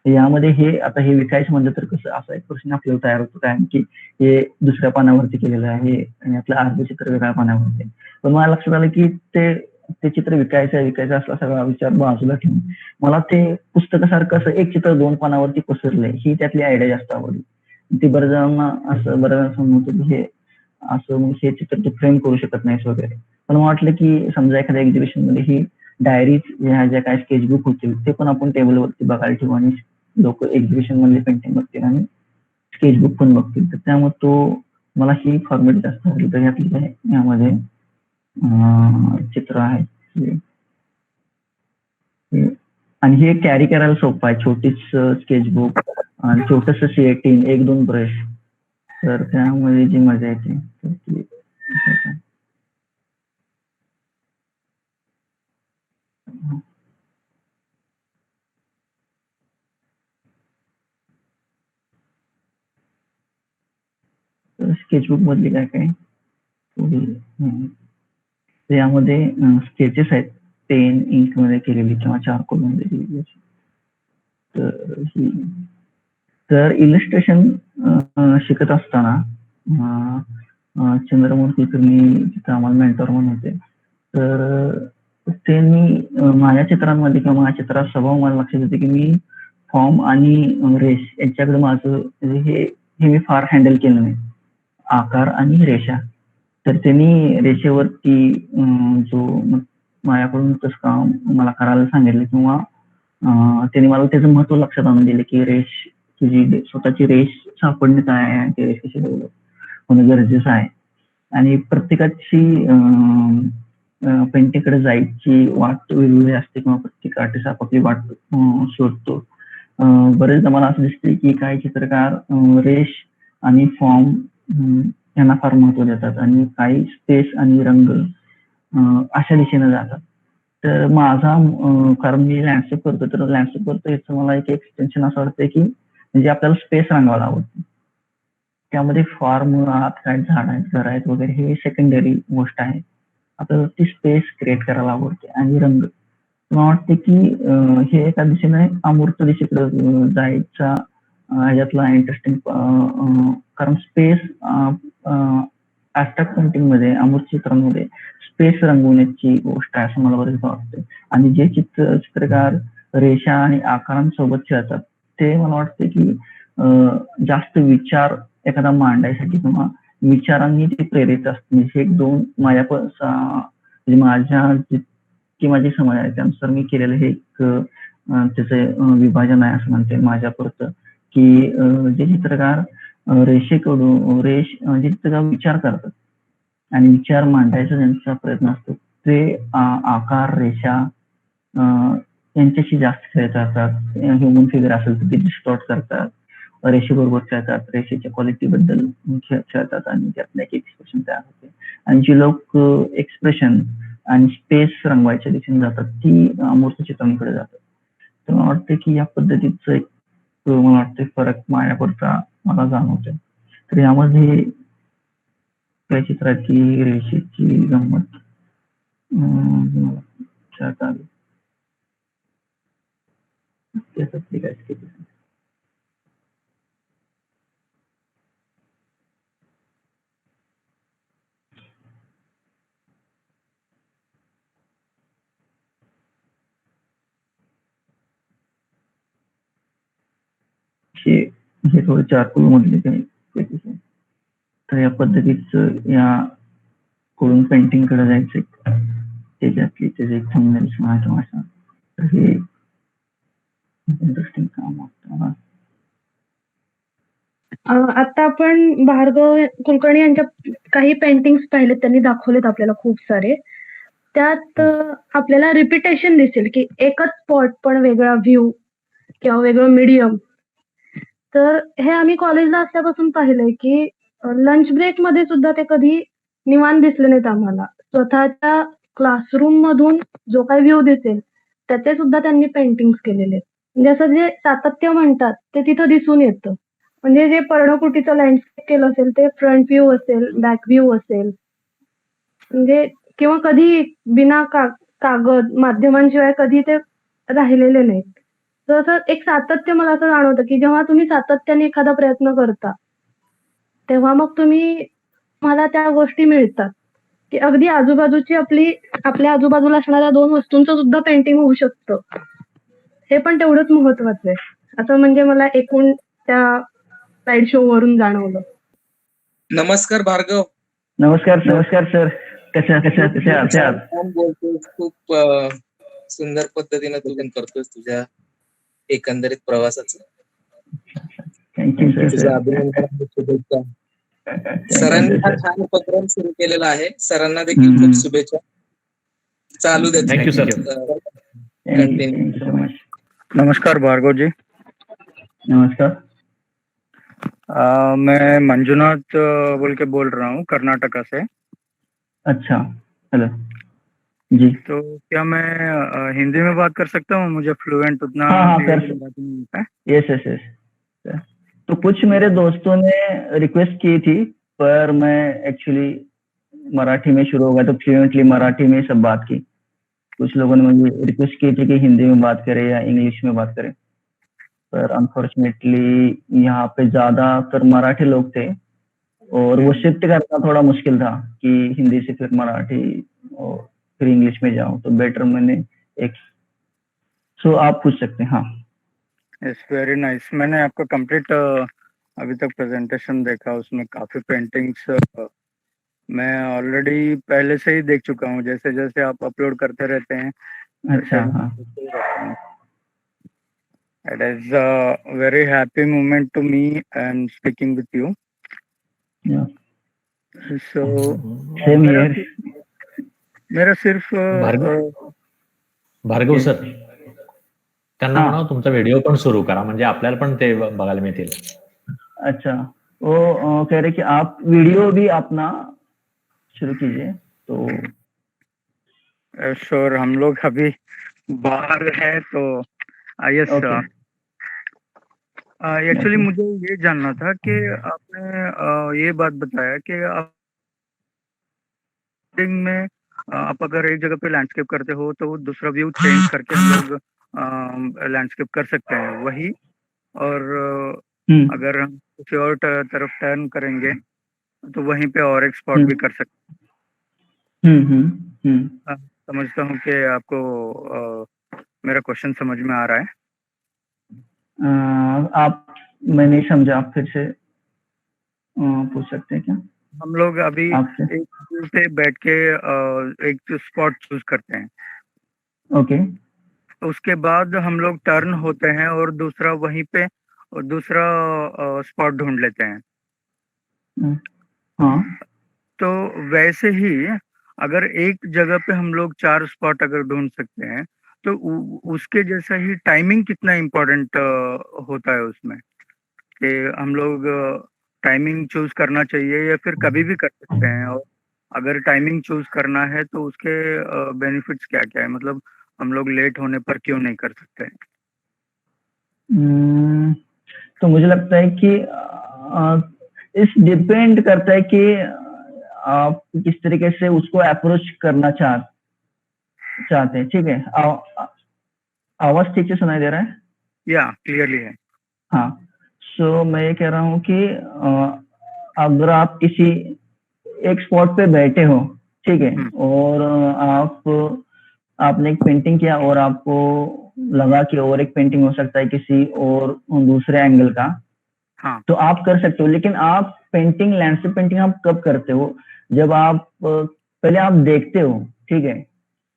यामध्ये हे विकायचं म्हणलं तर कसं असा एक प्रश्न आपल्याला तयार होतो काय की हे दुसऱ्या पानावरती केलेलं आहे आणि आपलं अर्ध चित्र वेगळ्या पानावरती आहे. पण मला लक्षात आलं की ते चित्र विकायचं असला सगळा विचार बाजूला ठेवून मला ते पुस्तकासारखं असं एक चित्र 2 पानावरती पसरलंय ही त्यातली आयडिया जास्त आवडली. ती बऱ्याच जणांना म्हणत होतं की हे असं मग हे चित्र तू फ्रेम करू शकत नाहीस वगैरे. पण मला वाटलं की समजा एखाद्या एक्झिबिशन मध्ये ही डायरीज ह्या ज्या काही स्केचबुक होतील ते पण आपण टेबलवरती बघायला ठेवू आणि लोक एक्झिबिशन मधले पेंटिंग बघतील आणि स्केचबुक पण बघतील. तर त्यामुळे मला ही फॉर्मॅट जास्त आवडली. तर यातली यामध्ये चित्र आहे आणि हे कॅरी करायला सोपं आहे. छोटीच स्केचबुक आणि छोटस C18 1-2 ब्रश. तर त्यामुळे जी मजा येते तर ती स्केचबुक मधली काय यामध्ये स्केचेस आहेत पेन इंक मध्ये केलेली किंवा चारकोल मध्ये केलेली. तर इलिस्ट्रेशन शिकत असताना चंद्रमोहन कुलकर्णी तिथं आम्हाला मेंटॉर म्हणून होते. तर त्यांनी माझ्या चित्रांमध्ये किंवा माझ्या चित्रात स्वभाव मला लक्षात येते की मी फॉर्म आणि रेश यांच्याकडे माझं हे मी फार हँडल केलं नाही. आकार आणि रेषा. तर त्यांनी रेषेवरती जो माझ्याकडून तसं काम मला करायला सांगितलं किंवा त्यांनी मला त्याचं महत्व लक्षात आणून दिलं की रेष तुझी स्वतःची रेष सापडणे काय आहे, ते रेष कशी डेव्हलप होणं गरजेचं आहे. आणि प्रत्येकाची पेंटिंगकडे जायची वाट वेगवेगळी असते किंवा प्रत्येक आर्टिस्ट आपापली वाट शोधतो. बरेचदा मला असं दिसते की काही चित्रकार रेष आणि फॉर्म यांना फार महत्व देतात आणि काही स्पेस आणि रंग अशा दिशेने जातात. तर माझा कारण मी लँडस्केप करतो तर लँडस्केप करतो याचं मला एक एक्सटेन्शन असं वाटतंय की म्हणजे आपल्याला स्पेस रंगवायला आवडते. त्यामध्ये फॉर्म आत काय झाड आहेत घर आहेत वगैरे हे सेकंडरी गोष्ट आहे. आपल्याला ती स्पेस क्रिएट करायला आवडते आणि रंग मला वाटते की हे एका दिशेने अमूर्त दिशेकडे जायचा ह्याच्यातला इंटरेस्टिंग कारण स्पेस ऍबस्ट्रॅक्ट पेंटिंग मध्ये अमूर्त चित्रांमध्ये स्पेस रंगवण्याची गोष्ट आहे असं मला बरेचदा वाटते. आणि जे चित्रकार रेषा आणि आकारांसोबत खेळतात ते मला वाटते की जास्त विचार एखादा मांडायसाठी किंवा विचारांनी ते प्रेरित असते. म्हणजे एक दोन माझ्या जितकी माझी समज आहे त्यानुसार मी केलेलं हे एक त्याचं विभाजन आहे असं म्हणते माझ्यापुरतं की जे चित्रकार रेषेकडून जे चित्रकार विचार करतात आणि विचार मांडायचा त्यांचा प्रयत्न असतो ते आकार रेषा यांच्याशी जास्त खेळ करतात. ह्युमन फिगर असेल तर ते डिस्टॉर्ट करतात, रेषेबरोबर खेळतात, रेषेच्या क्वालिटी बद्दल खेळतात आणि त्यातनं एक एक्सप्रेशन तयार होते. आणि जी लोक एक्सप्रेशन आणि स्पेस रंगवायच्या दिशेने जातात ती अमूर्त चित्रांकडे जातात. तर मला वाटतं की या पद्धतीचं एक मला वाटतं फरक माझ्यापुरता मला जाणवतोय. तर यामध्ये त्या चित्राची रेषेची गंमत त्याच्यातली काय हे थोडं चारकोल मधले काही तर या पद्धतीचं या कडून पेंटिंग कडे जायचं त्याच्यातली त्याचे एक थंबनेल्स किंवा अशा तर हे इंटरेस्टिंग काम वाटतं. आता आपण भार्गव कुलकर्णी यांच्या काही पेंटिंग्स पाहिलेत, त्यांनी दाखवलेत आपल्याला खूप सारे. त्यात आपल्याला रिपिटेशन दिसेल की एकच स्पॉट पण वेगळा व्ह्यू किंवा वेगळं मीडियम. तर हे आम्ही कॉलेजला असल्यापासून पाहिलंय की लंच ब्रेक मध्ये सुद्धा ते कधी निवांत दिसले नाहीत आम्हाला. स्वतःच्या क्लासरूम मधून जो काही व्ह्यू दिसेल त्याचे सुद्धा त्यांनी पेंटिंग्स केलेले आहेत. म्हणजे असं जे सातत्य म्हणतात ते तिथं दिसून येतं. म्हणजे जे पर्णकुटीचं लँडस्केप केलं असेल ते फ्रंट व्ह्यू असेल, बॅक व्ह्यू असेल, म्हणजे किंवा कधी बिना कागद माध्यमांशिवाय कधी ते राहिलेले नाहीत. तर असं एक सातत्य मला असं जाणवतं, की जेव्हा तुम्ही सातत्याने एखादा प्रयत्न करता, तेव्हा मग मला त्या गोष्टी मिळतात, की अगदी आपल्या आजूबाजूला असणाऱ्या 2 वस्तूंचं सुद्धा पेंटिंग होऊ शकतं. हे पण तेवढंच महत्वाचं आहे. असं म्हणजे मला एकूण त्या स्लाईड शो वरून जाणवलं. नमस्कार भार्गव. नमस्कार सर. कसे आहात? छान बोलतोस. खूप सुंदर पद्धतीने तू करतोस तुझ्या एकंदरीत प्रवासाचं. थँक्यू तुझं सर. अभिनंदन आणि शुभेच्छा. सरांनी हा छान उपक्रम सुरू केलेला आहे. सरांना देखील खूप शुभेच्छा. चालू दे. Thank you sir. Continue. So much. नमस्कार भार्गव जी। नमस्कार। मैं मंजुनाथ बोल के बोल रहा हूँ कर्नाटका से। अच्छा, हेलो जी। तो क्या मैं हिंदी में बात कर सकता हूँ? मुझे फ्लुएंट उतना हाँ, कर यस। तो कुछ मेरे दोस्तों ने रिक्वेस्ट की थी, पर मैं एक्चुअली मराठी में शुरू हो गया तो फ्लुएंटली मराठी में सब बात की। कुछ लोगों ने मुझे रिक्वेस्ट की थी कि हिंदी में बात करें या इंग्लिश में बात करें, पर अनफॉर्चुनेटली यहाँ पे ज्यादातर मराठी लोग थे और वो शिफ्ट करना थोड़ा मुश्किल था कि हिंदी से फिर मराठी और फिर इंग्लिश में जाऊं, तो बेटर मैंने सो आप पूछ सकते हैं। हाँ, यस, वेरी नाइस। मैंने आपका कंप्लीट अभी तक प्रेजेंटेशन देखा, उसमें काफी पेंटिंग्स मैं ऑलरेडी पहले से ही देख चुका हूँ। जैसे जैसे आप अपलोड करते रहते हैं। अच्छा, हाँ। It is a very happy moment to me and speaking with you. Yeah. So Same here. मेरा सिर्फ भार्गव सर, त्यांना म्हणा तुमचा व्हिडिओ पण सुरू करा, म्हणजे आपल्याला पण ते बघायला मिळतील. अच्छा, वो कह रहे कि आप वीडियो भी अपना शुरू कीजिए। तो श्योर, हम लोग अभी बाहर है तो यस। एक्चुअली मुझे ये जानना था कि आपने ये बात बताया कि आप में आप अगर एक जगह पे लैंडस्केप करते हो तो दूसरा व्यू चेंज करके हम लोग लैंडस्केप कर सकते हैं वही, और अगर हम किसी और तरफ टर्न करेंगे तो वहीं पे और एक स्पॉट भी कर सकते हैं। समझता हूँ कि आपको मेरा क्वेश्चन समझ में आ रहा है। मैं नहीं समझा, आप फिर से पूछ सकते हैं क्या? हम लोग अभी एक पे बैठ के एक स्पॉट चूज करते हैं। ओके। उसके बाद हम लोग टर्न होते हैं और दूसरा वहीं पे दूसरा स्पॉट ढूंढ लेते हैं। हाँ। तो वैसे ही अगर एक जगह पे हम लोग 4 स्पॉट अगर ढूंढ सकते हैं तो उसके जैसा ही टाइमिंग कितना इम्पोर्टेंट होता है उसमें, कि हम लोग टाइमिंग चूज करना चाहिए या फिर कभी भी कर सकते हैं? और अगर टाइमिंग चूज करना है तो उसके बेनिफिट्स क्या क्या है, मतलब हम लोग लेट होने पर क्यों नहीं कर सकते? तो मुझे लगता है कि इस डिपेंड करता है कि आप किस तरीके से उसको अप्रोच करना चाहते हैं। ठीक है, आवाज ठीक से सुनाई दे रहा है? या क्लियरली है। हाँ, सो मैं ये कह रहा हूँ कि अगर आप किसी एक स्पॉट पे बैठे हो, ठीक है, और आपने एक पेंटिंग किया और आपको लगा कि और एक पेंटिंग हो सकता है किसी और दूसरे एंगल का, हाँ, तो आप कर सकते हो। लेकिन आप लैंडस्केप पेंटिंग आप कब करते हो? जब आप पहले आप देखते हो, ठीक है।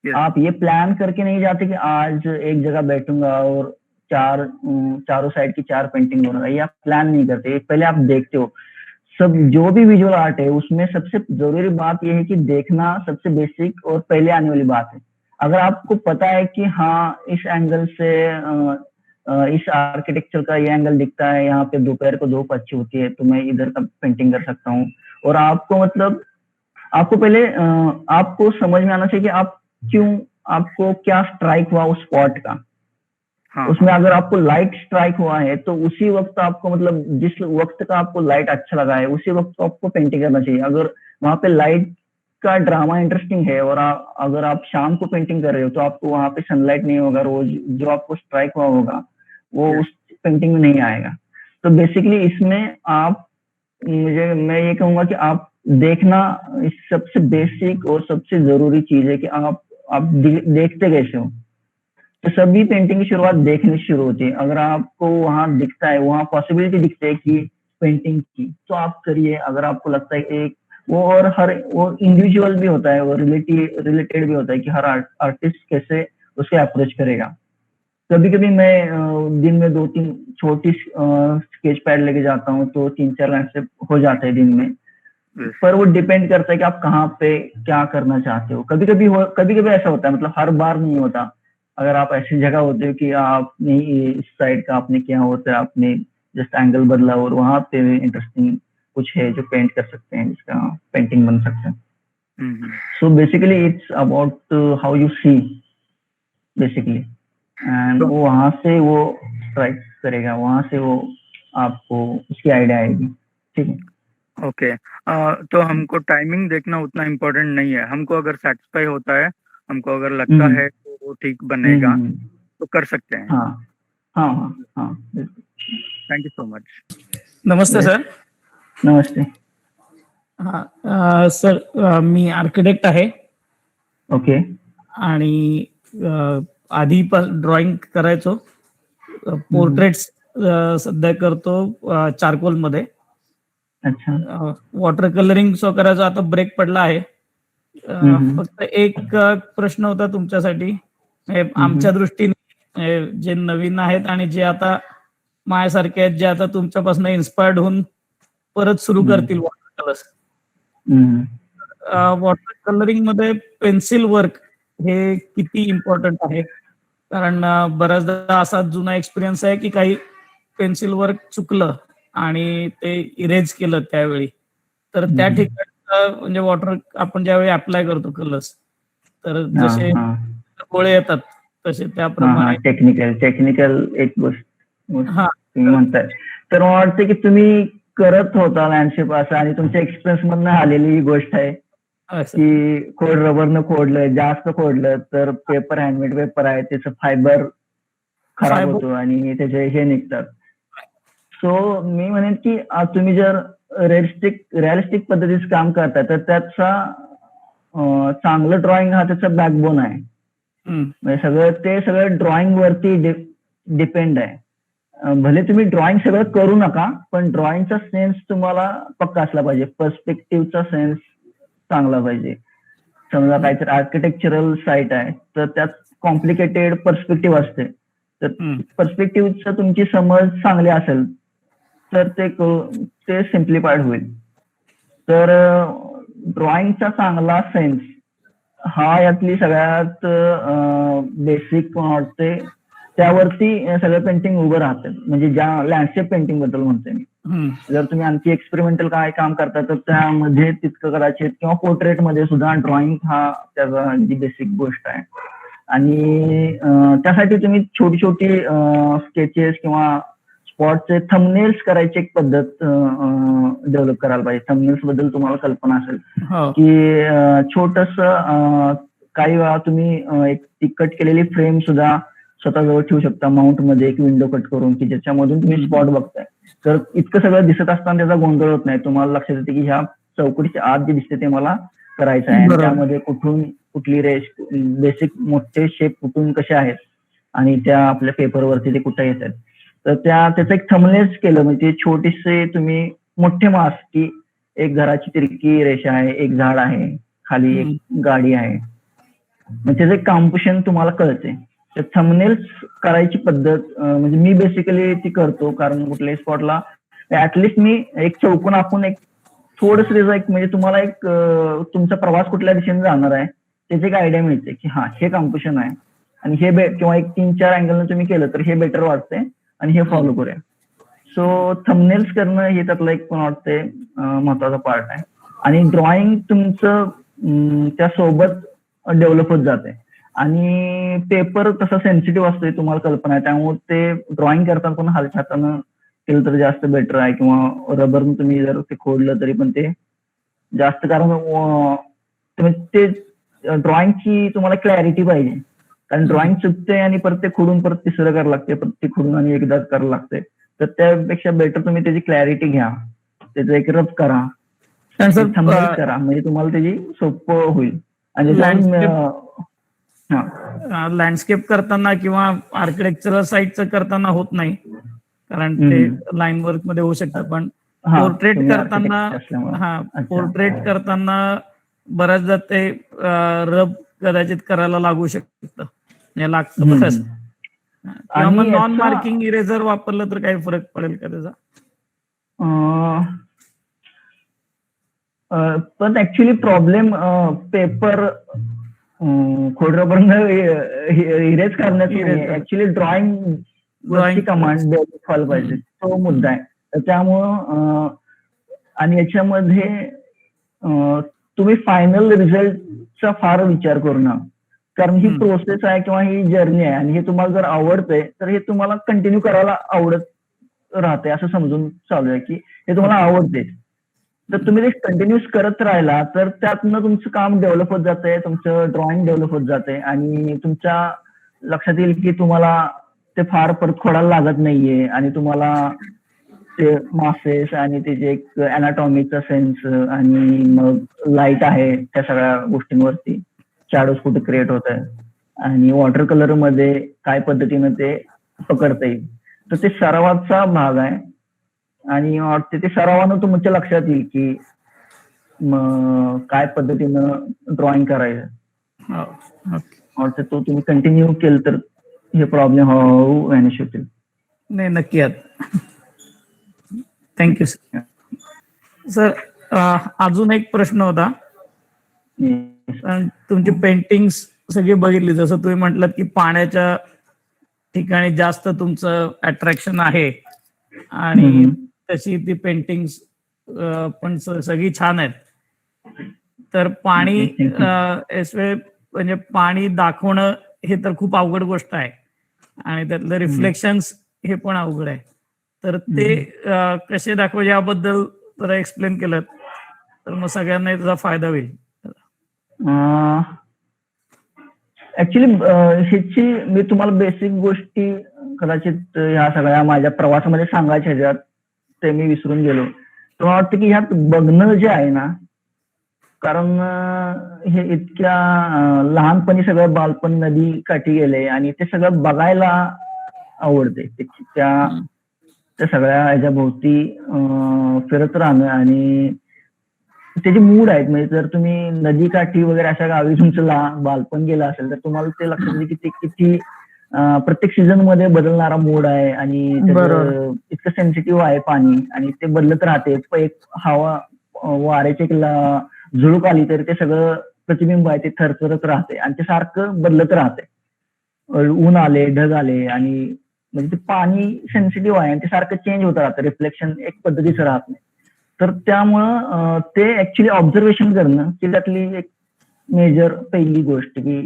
आप ये प्लान करके नहीं जाते कि आज एक जगह बैठूंगा और चारों साइड की 4 पेंटिंग बनाऊंगा, ये आप प्लान नहीं करते। पहले आप देखते हो। सब जो भी विजुअल आर्ट है उसमें सबसे जरूरी बात यह है कि देखना सबसे बेसिक और पहले आने वाली बात है। अगर आपको पता है कि हाँ, इस एंगल से इस आर्किटेक्चर का ये एंगल दिखता है, यहाँ पे दोपहर को धूप अच्छी होती है, तो मैं इधर का पेंटिंग कर सकता हूँ। और आपको पहले आपको समझ में आना चाहिए कि आपको क्या स्ट्राइक हुआ उस स्पॉट का। हाँ, उसमें अगर आपको लाइट स्ट्राइक हुआ है तो उसी वक्त आपको, मतलब जिस वक्त का आपको लाइट अच्छा लगा है उसी वक्त आपको पेंटिंग करना चाहिए। अगर वहां पे लाइट का ड्रामा इंटरेस्टिंग है और अगर आप शाम को पेंटिंग कर रहे हो तो आपको वहां पे सनलाइट नहीं होगा, रोज जो आपको स्ट्राइक हुआ होगा वो उस पेंटिंग में नहीं आएगा। तो बेसिकली इसमें आप मैं ये कहूंगा कि आप देखना इस सबसे बेसिक और सबसे जरूरी चीज है कि आप देखते कैसे हो। तो सभी पेंटिंग की शुरुआत देखने से शुरू होती है। अगर आपको वहां दिखता है, वहां पॉसिबिलिटी दिखती है कि पेंटिंग की, तो आप करिए। अगर आपको लगता है कि वो इंडिविजुअल भी होता है, वो रिलेटेड भी होता है कि हर आर्टिस्ट कैसे उसके अप्रोच करेगा। कभी कभी मैं दिन में 2-3 छोटी स्केच पैड लेके जाता हूँ, तो 3-4 लाइन से हो जाता है दिन में। पर वो डिपेंड करता है कि आप कहाँ पे क्या करना चाहते हो। कभी कभी ऐसा होता है, मतलब हर बार नहीं होता। अगर आप ऐसी जगह होते हो कि आपने इस साइड का आपने किया होता है, आपने जस्ट एंगल बदला और वहां पे इंटरेस्टिंग कुछ है जो पेंट कर सकते हैं, जिसका पेंटिंग बन सकता है। So basically it's about how you see basically, and वो वहां से वो स्ट्राइक करेगा, वहां से वो आपको उसकी आइडिया आएगी। ठीक है, ओके। तो हमको टाइमिंग देखना उतना इम्पोर्टेंट नहीं है। हमको अगर सेटिस्फाई होता है, हमको अगर लगता है तो वो ठीक बनेगा तो कर सकते हैं। हाँ हाँ हाँ हाँ, थैंक यू सो मच। नमस्ते सर. नमस्ते. हा सर, मी आर्किटेक्ट आहे ओके. आणि आधी ड्रॉइंग करायचो. पोर्ट्रेट्स सध्या करतो चारकोल मध्ये. अच्छा. वॉटर कलरिंग सो करायचो, आता ब्रेक पडला आहे. फक्त एक प्रश्न होता तुमच्यासाठी. आमच्या दृष्टीने जे नवीन आहेत आणि जे आता माझ्यासारखे आहेत, जे आता तुमच्यापासून इन्स्पायर्ड होऊन परत सुरू करतील वॉटर कलर्स. वॉटर कलरिंग मध्ये पेन्सिल वर्क हे किती इम्पॉर्टंट आहे? कारण बऱ्याचदा असा जुना एक्सपिरियन्स आहे की काही पेन्सिल वर्क चुकलं आणि ते इरेज केलं त्यावेळी, तर त्या ठिकाणी म्हणजे वॉटर आपण ज्यावेळी अप्लाय करतो कलर्स, तर जसे गोळे येतात तसे त्याप्रमाणे टेक्निकल एक गोष्ट तुम्ही म्हणताय. तर मला वाटतं की तुम्ही करत होता लँडस्केप असं, आणि तुमच्या एक्सपिरियन्स मधनं आलेली ही गोष्ट आहे की रबरनं खोडलं, जास्त खोडलं तर पेपर, हँडमेड पेपर आहे, त्याचं फायबर खराब होतो आणि त्याचे हे निघतात. सो मी म्हणेन की तुम्ही जर रिअलिस्टिक पद्धतीचं काम करताय तर त्याचा चांगलं ड्रॉइंग हा त्याचा बॅकबोन आहे. म्हणजे सगळं ड्रॉइंग वरती डिपेंड आहे. भले तुम्ही ड्रॉइंग सगळं करू नका, पण ड्रॉइंगचा सेन्स तुम्हाला पक्का असला पाहिजे. पर्स्पेक्टिव्हचा सेन्स चांगला पाहिजे. समजा काहीतरी आर्किटेक्चरल साईट आहे तर त्यात कॉम्प्लिकेटेड पर्स्पेक्टिव्ह असते, तर पर्स्पेक्टिव्हचं तुमची समज चांगली असेल तर ते सिम्प्लिफाईड होईल. तर ड्रॉइंगचा चांगला सेन्स हा यातली सगळ्यात बेसिक वाटते. त्यावरती सगळं पेंटिंग उभं राहतं. म्हणजे ज्या लँडस्केप पेंटिंग बद्दल म्हणतोय मी. जर तुम्ही आणखी एक्सपेरिमेंटल काय काम करता तर त्यामध्ये तितकं कदाचित, किंवा पोर्ट्रेट मध्ये सुद्धा ड्रॉइंग हा त्याचा जी बेसिक गोष्ट आहे. आणि त्यासाठी तुम्ही छोटी छोटी स्केचेस किंवा स्पॉटचे थंबनेल्स करायची एक पद्धत डेव्हलप करायला पाहिजे. थंबनेल्स बद्दल तुम्हाला कल्पना असेल की छोटस काही वेळा तुम्ही एक कट केलेली फ्रेम सुद्धा स्वतःजवळ ठेवू शकता, माउंट मध्ये एक विंडो कट करून, की ज्याच्यामधून तुम्ही स्पॉट बघताय. तर इतकं सगळं दिसत असताना त्याचा गोंधळ होत नाही. तुम्हाला लक्षात येते की ह्या चौकटीच्या आत जे दिसते ते मला करायचं आहे, त्यामध्ये कुठली रेष, बेसिक मोठे शेप कुठून कसे आहेत आणि त्या आपल्या पेपरवरती ते कुठे येत आहेत. तर त्याचं एक थंबनेल्स केलं म्हणजे छोटीसे तुम्ही मोठे मास, की एक घराची तिरकी रेषा आहे, एक झाड आहे, खाली एक गाडी आहे, म्हणजे त्याचं एक कॉम्पोजिशन तुम्हाला कळते. तर थंबनेल्स करायची पद्धत म्हणजे मी बेसिकली ती करतो. कारण कुठल्याही स्पॉटला ऍटलिस्ट मी एक चौकोन आखून एक थोडस त्याचा एक, म्हणजे तुम्हाला एक तुमचा प्रवास कुठल्या दिशेने जाणार आहे त्याची एक आयडिया मिळते की हा हे कॉम्पोजिशन आहे आणि हे किंवा एक 3-4 अँगलने तुम्ही केलं तर हे बेटर वाटतंय आणि हे फॉलो करूया. सो थंबनेल्स करणं हे त्यातलं एक पण वाटतंय महत्वाचा पार्ट आहे. आणि ड्रॉइंग तुमचं त्यासोबत डेव्हलप होत जाते. आणि पेपर तसा सेन्सिटिव्ह असतोय, तुम्हाला कल्पना आहे, त्यामुळे ते ड्रॉइंग करताना पण हलक्या हातानं केलं तर जास्त बेटर आहे. किंवा रबरनं तुम्ही जर ते खोडलं तरी पण ते जास्त, कारण ते ड्रॉइंगची तुम्हाला क्लॅरिटी पाहिजे, कारण ड्रॉइंग चुकते आणि परत ते खोडून परत तिसरं करावं लागते, परत ते खोडून आणि एकदा करावं लागते. तर त्यापेक्षा बेटर तुम्ही त्याची क्लॅरिटी घ्या, त्याचं एक रफ करा, कारण सर थंबनेल करा, म्हणजे तुम्हाला त्याची सोपं होईल. आणि लँडस्केप करताना किंवा आर्किटेक्चरल साईटचं करताना होत नाही, कारण ते लाईन वर्क मध्ये होऊ शकतं, पण पोर्ट्रेट करताना पोर्ट्रेट करताना बऱ्याचदा ते रब कदाचित करायला लागू शकतं, लागतं बरंच. किंवा मग नॉन मार्किंग इरेझर वापरलं तर काही फरक पडेल का त्याचा? पण ऍक्च्युली प्रॉब्लेम पेपर खोडरबरनं इरेज करण्याची ऍक्च्युली ड्रॉइंग कमांड फॉलो पाहिजे, तो मुद्दा आहे. तर त्यामुळं आणि याच्यामध्ये तुम्ही फायनल रिझल्टचा फार विचार करू नका, कारण ही प्रोसेस आहे किंवा ही जर्नी आहे, आणि हे तुम्हाला जर आवडतंय तर हे तुम्हाला कंटिन्यू करायला आवडत राहते असं समजून चालू आहे की हे तुम्हाला आवडते. तर तुम्ही ते कंटिन्यूस करत राहिला तर त्यातनं तुमचं काम डेव्हलप होत जातंय, तुमचं ड्रॉइंग डेव्हलप होत जाते, आणि तुमच्या लक्षात येईल की तुम्हाला ते फार परत खोडायला लागत नाहीये, आणि तुम्हाला ते मासेस आणि त्याचे एक अनाटॉमीचा सेन्स आणि मग लाईट आहे त्या सगळ्या गोष्टींवरती शॅडोज कुठे क्रिएट होत आहे, आणि वॉटर कलर मध्ये काय पद्धतीनं ते पकडता येईल. तर ते सरावाचा भाग आहे, आणि वाटते ते सरावानं तुमच्या लक्षात येईल की काय पद्धतीनं ड्रॉइंग करायचं. वाटतं तो तुम्ही कंटिन्यू केलं तर हे प्रॉब्लेम हळूहळू व्हॅनिश होतील. नाही, नक्की. Thank you sir. सर अजून एक प्रश्न होता. तुमची पेंटिंग्स सगळी बघितली, जसं तुम्ही म्हटलं की पाण्याच्या ठिकाणी जास्त तुमचं अट्रॅक्शन आहे, आणि तशी ती पेंटिंग्स पण सगळी छान आहेत. तर पाणी म्हणजे पाणी दाखवणं हे तर खूप अवघड गोष्ट आहे, आणि त्यातलं रिफ्लेक्शन्स हे पण अवघड आहे. तर ते कसे दाखव याबद्दल जरा एक्सप्लेन केलं तर मग सगळ्यांना त्याचा फायदा होईल. ऍक्च्युली ह्याची मी तुम्हाला बेसिक गोष्टी कदाचित ह्या सगळ्या माझ्या प्रवासामध्ये सांगायच्या ह्याच्यात ते मी विसरून गेलो. तर मला वाटतं की ह्यात बघणं जे आहे ना, कारण हे इतक्या लहानपणी सगळं बालपण नदी काठी गेले, आणि ते सगळं बघायला आवडते. त्या सगळ्या ह्याच्या भोवती फिरत राहणं, आणि त्याचे मूड आहेत. म्हणजे जर तुम्ही नदी काठी वगैरे अशा गावी तुमचं बालपण गेलं असेल तर तुम्हाला ते लक्षात येईल की ते किती प्रत्येक सीझन मध्ये बदलणारा मूड आहे, आणि इतकं सेन्सिटिव्ह आहे पाणी, आणि ते बदलत राहते. एक हवा वाऱ्याची झुळूक आली तरी ते सगळं प्रतिबिंब आहे ते थरथरत राहते, आणि ते सारखं बदलत राहते. ऊन आले, ढग आले, आणि म्हणजे ते पाणी सेन्सिटिव्ह आहे, आणि ते सारखं चेंज होत राहतं, रिफ्लेक्शन एक पद्धतीचं राहत नाही. तर त्यामुळं ते ऍक्च्युली ऑब्झर्वेशन करणं की त्यातली एक मेजर पहिली गोष्ट की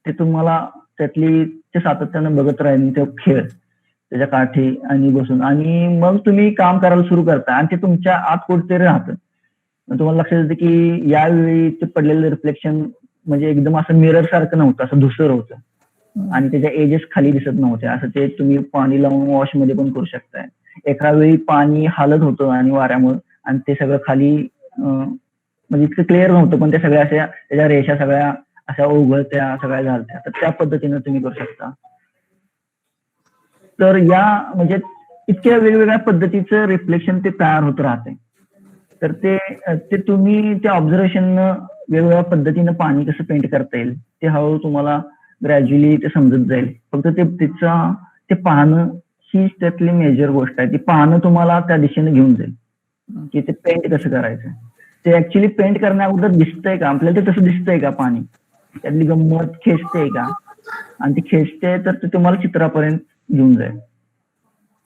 ते तुम्हाला त्यातली ते सातत्यानं बघत राहील ते खेळ त्याच्या काठी आणि बसून, आणि मग तुम्ही काम करायला सुरू करता, आणि ते तुमच्या आत कुठेतरी राहतं. तुम्हाला लक्षात येतं की यावेळी ते पडलेलं रिफ्लेक्शन म्हणजे एकदम असं मिरर सारखं नव्हतं, असं धुसर होतं, आणि त्याच्या एजेस खाली दिसत नव्हते. असं ते तुम्ही पाणी लावून वॉश मध्ये पण करू शकताय. एका वेळी पाणी हालत होतं आणि वाऱ्यामुळे, आणि ते सगळं खाली म्हणजे इतकं क्लिअर नव्हतं, पण ते सगळ्या अशा त्याच्या रेषा सगळ्या अशा उघडत्या सगळ्या झालत्या. तर त्या पद्धतीनं तुम्ही करू शकता. तर या म्हणजे इतक्या वेगवेगळ्या पद्धतीचं रिफ्लेक्शन ते तयार होत राहते. तर ते तुम्ही त्या ऑब्झर्वेशननं वेगवेगळ्या पद्धतीनं पाणी कसं पेंट करता येईल ते हळूहळू तुम्हाला ग्रॅज्युअली ते समजत जाईल. फक्त ते पाहणं ही त्यातली मेजर गोष्ट आहे. ती पाहणं तुम्हाला त्या दिशेने घेऊन जाईल की ते पेंट कसं करायचं. ते ऍक्च्युली पेंट करण्या अगोदर दिसतंय का आपल्याला, ते तसं दिसतंय का पाणी, त्यातली गंमत खेचते का, आणि ती खेचते तर ते तुम्हाला चित्रापर्यंत घेऊन जाईल.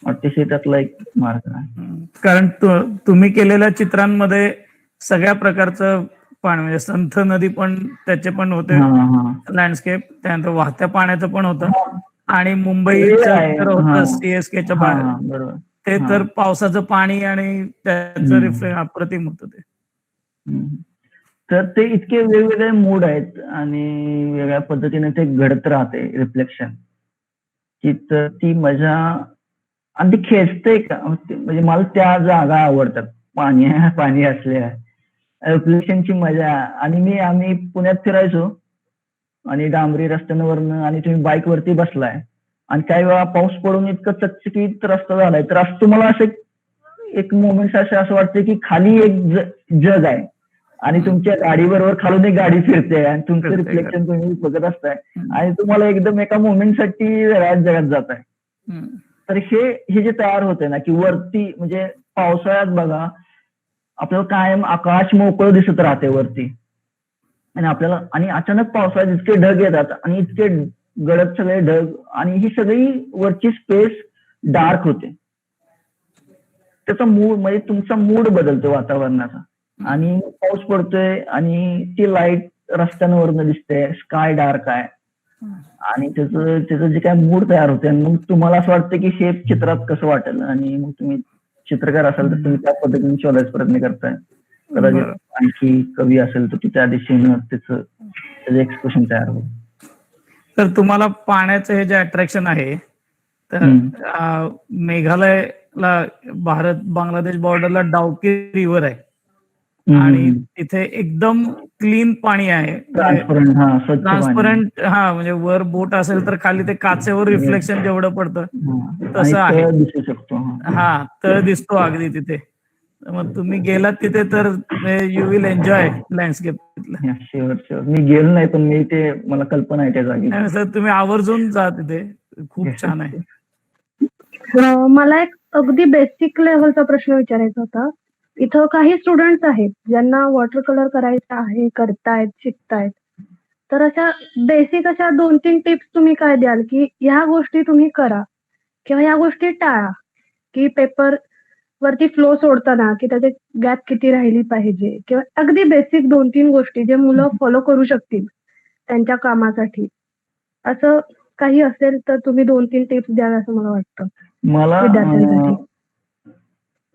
अतिशय त्यातला एक मार्ग आहे. कारण तुम्ही केलेल्या चित्रांमध्ये सगळ्या प्रकारचं पाणी म्हणजे संथ नदी पण त्याचे पण होते, लँडस्केप, त्यानंतर वाहत्या पाण्याचं पण होतं, आणि मुंबईचं होतं सीएसकेच्या बाहेर, ते तर पावसाचं पाणी आणि त्याचं रिफ्लेक्शन अप्रतिम होतं ते. तर ते इतके वेगवेगळे मूड आहेत आणि वेगळ्या पद्धतीने ते घडत राहते रिफ्लेक्शन, की तर ती मजा आणि ती खेचते का म्हणजे मला त्या जागा आवडतात पाणी असलेल्या रिफ्लेक्शनची मजा. आणि आम्ही पुण्यात फिरायचो आणि डांबरी रस्त्यांवरनं आणि तुम्ही बाईक वरती बसलाय आणि काही वेळा पाऊस पडून इतकं चकचकीत रस्ता झालाय तर असं तुम्हाला असं एक मोमेंट असं वाटतं की खाली एक जग आहे आणि तुमच्या गाडीबरोबर खालून एक गाडी फिरते आणि तुमचं फिरते, रिफ्लेक्शन तुम्ही बघत असताय आणि तुम्हाला एकदम एका मोमेंटसाठी वेगळ्याच जगात जात आहे. तर हे जे तयार होते ना की वरती म्हणजे पावसाळ्यात बघा आपल्याला कायम आकाश मोकळं दिसत राहते वरती आणि आपल्याला आणि अचानक पावसाळ्यात इतके ढग येतात आणि इतके गडद सगळे ढग आणि ही सगळी वरची स्पेस डार्क होते. त्याचा मूड म्हणजे तुमचा मूड बदलतो वातावरणाचा आणि पाऊस पडतोय आणि ती लाईट रस्त्यांवरनं दिसते, स्काय डार्क आहे आणि त्याचं जे काय मूड तयार होते आणि मग तुम्हाला असं वाटतं की हे चित्रात कसं वाटेल आणि मग तुम्ही चित्रकार असाल तर तुम्ही त्या पद्धतीने शोधायचा प्रयत्न करताय. कदाचित आणखी कवी असेल तर त्या दिशेनं त्याचं एक्सप्रेशन तयार होईल. तर तुम्हाला पाण्याचं हे जे अट्रॅक्शन आहे तर मेघालयला भारत बांगलादेश बॉर्डरला डाउकी रिव्हर आहे आणि तिथे एकदम क्लीन पाणी आहे, ट्रान्सपरंट. म्हणजे वर बोट असेल तर खाली ते काचेवर रिफ्लेक्शन जेवढं पडतं तसं आहे. दिसू शकतो. तळ दिसतो अगदी तिथे. मग तुम्ही गेलात तिथे तर you will enjoy landscape. Sure मी गेलो नाही पण मला कल्पना आहे त्या जागी. सर तुम्ही आवर्जून जा तिथे, खूप छान आहे. मला एक अगदी बेसिक लेव्हलचा प्रश्न विचारायचा होता. इथं काही स्टुडंट्स आहेत ज्यांना वॉटर कलर करायचं आहे, करतायत, शिकतायत. तर अशा बेसिक अशा 2-3 टिप्स तुम्ही काय द्याल की ह्या गोष्टी तुम्ही करा किंवा ह्या गोष्टी टाळा, की पेपर वरती फ्लो सोडताना की त्याचे गॅप किती राहिली पाहिजे किंवा अगदी बेसिक 2-3 गोष्टी जे मुलं फॉलो करू शकतील त्यांच्या कामासाठी. असं काही असेल तर तुम्ही 2-3 टिप्स द्याल असं मला वाटतं मला. विद्यार्थ्यांसाठी.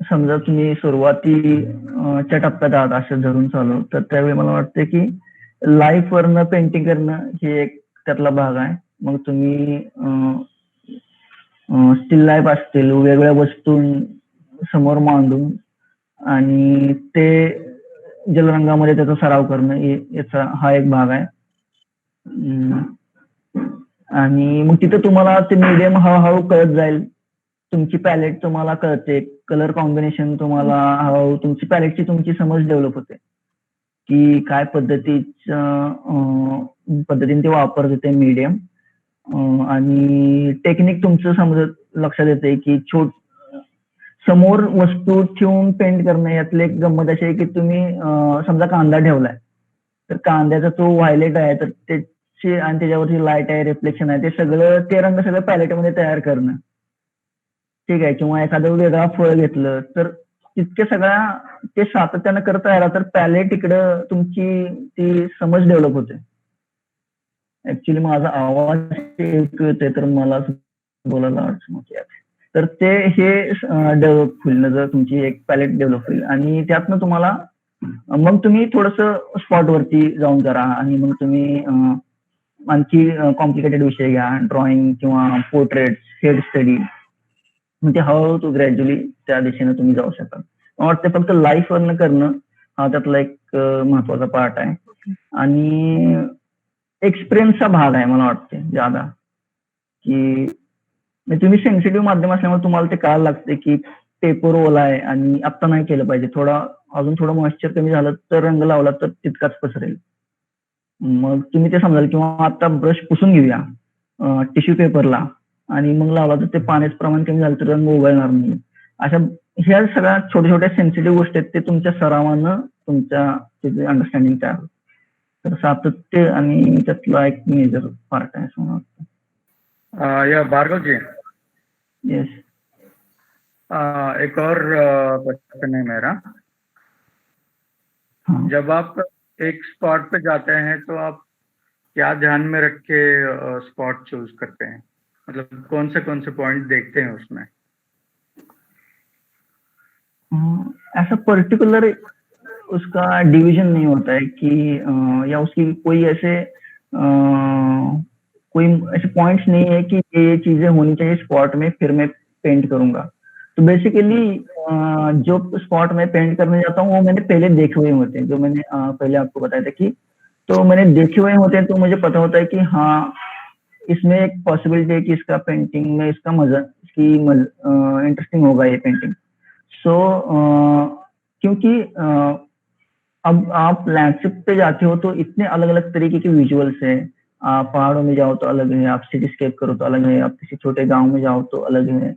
समजा तुम्ही सुरुवातीच्या टप्प्यात आहात असं धरून चालू तर त्यावेळी मला वाटतं की लाईफ वरनं पेंटिंग करणं हे एक त्यातला भाग आहे. मग तुम्ही स्टील लाईफ असतील वेगवेगळ्या वस्तू समोर मांडून आणि ते जलरंगामध्ये त्याचा सराव करणं याचा हा एक भाग आहे. आणि मग तिथं तुम्हाला ते मीडियम हळूहळू कळत जाईल. तुमची पॅलेट तुम्हाला कळते, कलर कॉम्बिनेशन तुम्हाला हळूहळू तुमची पॅलेटची तुमची समज डेव्हलप होते की काय पद्धतीने ते वापरते ते मीडियम. आणि टेक्निक तुमचं समजत लक्षात येते की समोर वस्तू ठेवून पेंट करणं यातले एक गंमत अशी आहे की तुम्ही समजा कांदा ठेवलाय तर कांद्याचा तो व्हायलेट आहे तर त्याची आणि त्याच्यावरची लाईट आहे, रिफ्लेक्शन आहे, ते रंग सगळं पॅलेटमध्ये तयार करणं. ठीक आहे. किंवा एखादं वेगळा फळ घेतलं तर तितके ते सातत्यानं करता राहिला तर पॅलेट इकडं तुमची ती समज डेव्हलप होते. ऍक्च्युली माझा आवाज येतोय तर मला बोलायला अडचण होते. तर हे डेव्हलप होईल जर तुमची एक पॅलेट डेव्हलप होईल आणि त्यातनं तुम्हाला मग तुम्ही थोडंसं स्पॉटवरती जाऊन करा आणि मग तुम्ही आणखी कॉम्प्लिकेटेड विषय घ्या, ड्रॉइंग किंवा पोर्ट्रेट, हेड स्टडी. म्हणजे हळूहळू तो ग्रॅज्युअली त्या दिशेने तुम्ही जाऊ शकाल. मला वाटतं फक्त लाईफ वरनं करणं हा त्यातला एक महत्वाचा पार्ट आहे आणि एक्सपिरियन्सचा भाग आहे मला वाटते ज्यादा की तुम्ही सेन्सिटिव्ह माध्यम असल्यामुळे तुम्हाला ते कळायला लागते की पेपर ओला आहे आणि आत्ता नाही केलं पाहिजे, अजून थोडं मॉइश्चर कमी झालं तर रंग लावला तर तितकाच पसरेल. मग तुम्ही ते समजाल किंवा आता ब्रश पुसून घेऊया टिश्यू पेपरला आणि मग लावला तर ते पाण्याचं प्रमाण कमी झालं तर रंग उगळणार नाही. अशा ह्या सगळ्या छोट्या छोट्या सेन्सिटिव्ह गोष्टी आहेत ते तुमच्या सरावानं तुमच्या त्याचे अंडरस्टँडिंग तयार होतं. तर सातत्य आणि त्यातला एक मेजर पार्ट आहे असं मला वाटतं. या भार्गव जी, यस. एक और क्वेश्चन है मेरा. जब आप एक स्पॉट पे जाते हैं तो आप क्या ध्यान में रख के स्पॉट चूज करते हैं, मतलब कौन से पॉइंट देखते हैं उसमें? ऐसा पर्टिकुलर उसका डिवीजन नहीं होता है कि या उसकी कोई ऐसे कोई ऐसे पॉइंट्स नहीं है कि ये चीजें होनी चाहिए स्पॉट में फिर मैं पेंट करूंगा। तो बेसिकली जो स्पॉट में पेंट करने जाता हूँ वो मैंने पहले देखे हुए होते हैं, जो मैंने पहले आपको बताया था कि तो मैंने देखे हुए होते हैं, तो मुझे पता होता है कि हाँ इसमें एक पॉसिबिलिटी है कि इसका पेंटिंग में इसका मजा इसकी इंटरेस्टिंग होगा ये पेंटिंग। सो क्योंकि अब आप लैंडस्केप पे जाते हो तो इतने अलग अलग तरीके के विजुअल्स हैं। आप पहाड़ों में जाओ तो अलग है, आप सिटीस्केप करो तो अलग है, आप किसी छोटे गांव में जाओ तो अलग है,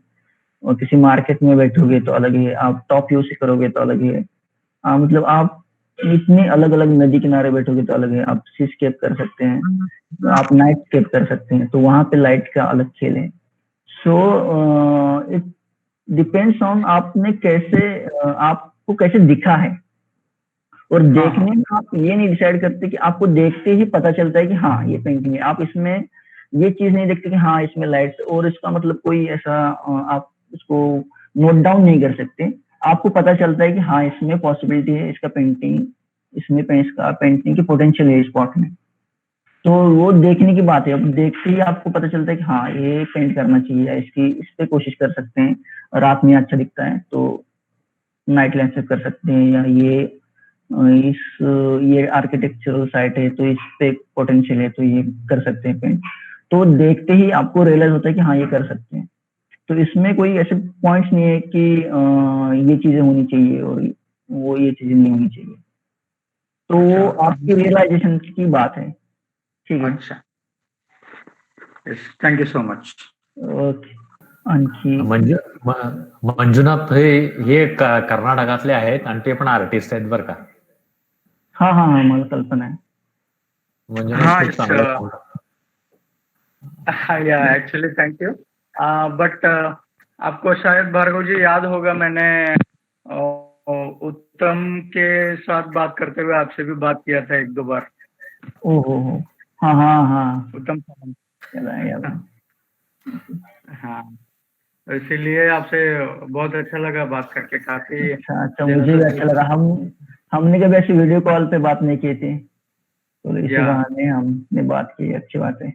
और किसी मार्केट में बैठोगे तो अलग है, आप टॉप व्यू से करोगे तो अलग है। मतलब आप इतने अलग अलग नदी किनारे बैठोगे तो अलग है, आप सीस्केप कर सकते हैं, आप नाइट स्केप कर सकते हैं, तो वहां पे लाइट का अलग खेल है। सो इट डिपेंड्स ऑन आपने कैसे आपको कैसे दिखा है, और देखने में आप ये नहीं डिसाइड करते कि आपको देखते ही पता चलता है कि हाँ ये पेंटिंग है। आप इसमें ये चीज नहीं देखते कि हाँ इसमें लाइट और इसका मतलब कोई ऐसा आप उसको नोट डाउन नहीं कर सकते। आपको पता चलता है कि हाँ इसमें पॉसिबिलिटी है, इसका पेंटिंग इसमें इसका पेंटिंग की पोटेंशियल है स्पॉट में। तो वो देखने की बात है, अब देखते ही आपको पता चलता है कि हाँ ये पेंट करना चाहिए या इसकी इस पे कोशिश कर सकते हैं, रात में अच्छा दिखता है तो नाइट लैंडस्केप कर सकते हैं, या ये आर्किटेक्चरल साइट है तो इस पे पोटेंशियल है तो ये कर सकते हैं पेंट। तो देखते ही आपको रियलाइज होता है कि हाँ ये कर सकते हैं। तो इसमें कोई ऐसे पॉइंट्स नहीं है कि ये चीजें होनी चाहिए और वो ये चीजें नहीं होनी चाहिए। तो वो आपकी रियलाइजेशन की बात है। ठीक आहे. अच्छा. Yes, thank you so much. Okay. आणखी मंजुनाथ हे कर्नाटकातले आहेत आणि ते पण आर्टिस्ट आहेत बरं का. हा हा हा मला कल्पना आहे. मंजुनाथ खूप चांगलं काम या एक्चुअली थैंक यू. बट आपको शायद भार्गव जी याद होगा, मैंने उत्तम के साथ बात करते हुए आपसे भी बात किया था एक दो बार. ओहो हो. हाँ हाँ हाँ. उत्तम. याद है. हाँ, इसीलिए आपसे बहुत अच्छा लगा बात करके, काफी अच्छा मुझे भी अच्छा लगा. हमने कभी ऐसी वीडियो कॉल पे बात नहीं की थी, तो इसी बहाने हमने बात की. अच्छी बात है.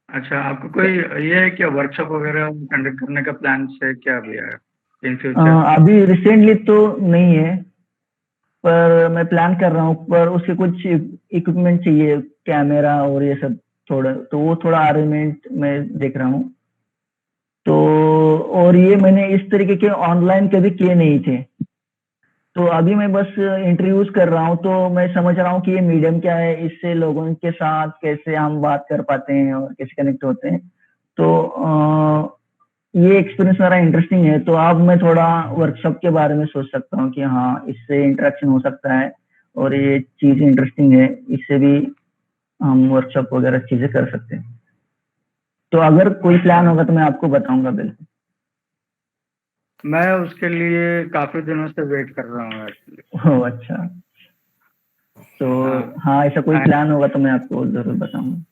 अच्छा, आपको कोई ये है क्या वर्कशॉप वगैरह कंडक्ट करने का प्लान है क्या अभी इन फ्यूचर? अभी रिसेंटली तो नहीं है, पर मैं प्लान कर रहा हूँ, पर उसके कुछ इक्विपमेंट चाहिए, कैमरा और ये सब थोड़ा, तो वो थोड़ा अरेंजमेंट मैं देख रहा हूँ. तो और ये मैंने इस तरीके के ऑनलाइन कभी किए नहीं थे, तो अभी मैं बस इंट्रोड्यूस कर रहा हूँ. तो मैं समझ रहा हूँ कि ये मीडियम क्या है, इससे लोगों के साथ कैसे हम बात कर पाते हैं और कैसे कनेक्ट होते हैं. तो ये एक्सपीरियंस मेरा इंटरेस्टिंग है. तो अब मैं थोड़ा वर्कशॉप के बारे में सोच सकता हूँ कि हाँ इससे इंटरेक्शन हो सकता है और ये चीज इंटरेस्टिंग है, इससे भी हम वर्कशॉप वगैरह चीजें कर सकते हैं. तो अगर कोई प्लान होगा तो मैं आपको बताऊंगा बिल्कुल. मैं उसके लिए काफी दिनों से वेट कर रहा हूँ एक्चुअली. ओह अच्छा. तो हाँ ऐसा कोई प्लान होगा तो मैं आपको जरूर बताऊंगा.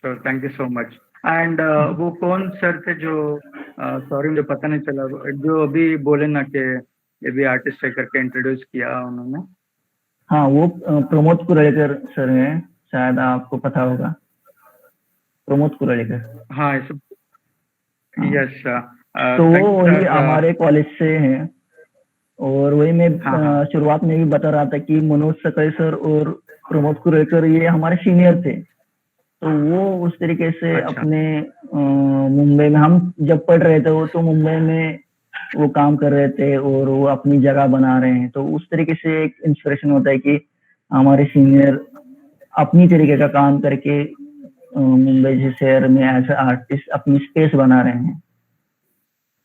Sure, thank you so much. End वो कौन सर थे जो सॉरी मुझे पता नहीं चला, जो अभी बोले ना कि ये भी आर्टिस्ट है करके इंट्रोड्यूस किया उन्होंने? हाँ वो प्रमोद कुरळेकर सर हैं, शायद आपको पता होगा. प्रमोद कुरळेकर. हाँ यस. तो वो वही हमारे कॉलेज से हैं, और वही मैं शुरुआत में भी बता रहा था कि मनोज सकळे सर और प्रमोद कुरळेकर ये हमारे सीनियर थे. तो वो उस तरीके से अपने मुंबई में, हम जब पढ़ रहे थे वो तो मुंबई में वो काम कर रहे थे और वो अपनी जगह बना रहे हैं. तो उस तरीके से एक इंस्पिरेशन होता है कि हमारे सीनियर अपनी तरीके का काम करके मुंबई जैसे शहर में एज आर्टिस्ट अपनी स्पेस बना रहे हैं.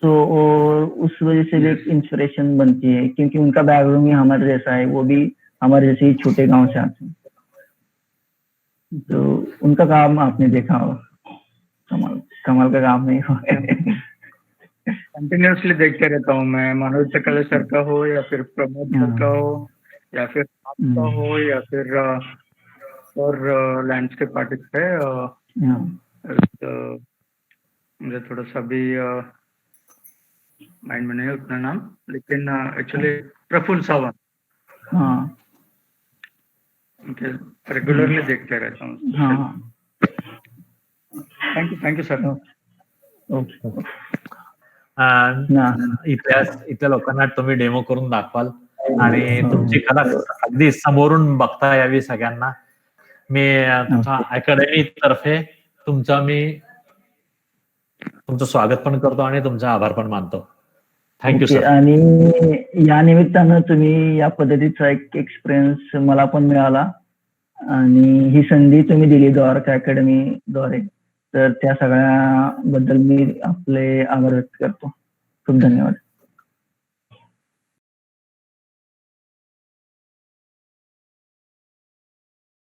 तो और उस वजह से भी एक इंस्पिरेशन बनती है, क्योंकि उनका बैकग्राउंड ही हमारे जैसा है, वो भी हमारे जैसे ही छोटे गांव से आते हैं. तो उनका काम आपने देखा होगा, कमाल का काम नहीं हुआ. कंटिन्यूसली देखते रहता हूँ मैं, मनोज सकळे सर का हो या फिर प्रमोद सर का हो या फिर आपका हो या फिर और लैंडस्केप आर्टिस्ट है. मुझे थोड़ा सा भी माइंड में नहीं है उतना नाम, लेकिन एक्चुअली प्रफुल्ल सावंत, हाँ रेगुलरली देखते रहता हूँ. हाँ. Thank you sir. ओके. इथल्या लोकांना तुम्ही डेमो करून दाखवाल आणि तुमची कला अगदी समोरून बघता यावी सगळ्यांना. मी तुमच्या अकॅडमी तर्फे तुमचं स्वागत पण करतो आणि तुमचा आभार पण मानतो. Thank you sir. आणि या निमित्तानं तुम्ही या पद्धतीचा एक एक्सपिरियन्स मला पण मिळाला आणि ही संधी तुम्ही दिली द्वारका अकॅडमी द्वारे, तर त्या सगळ्याबद्दल मी आपले आभार व्यक्त करतो. खूप धन्यवाद.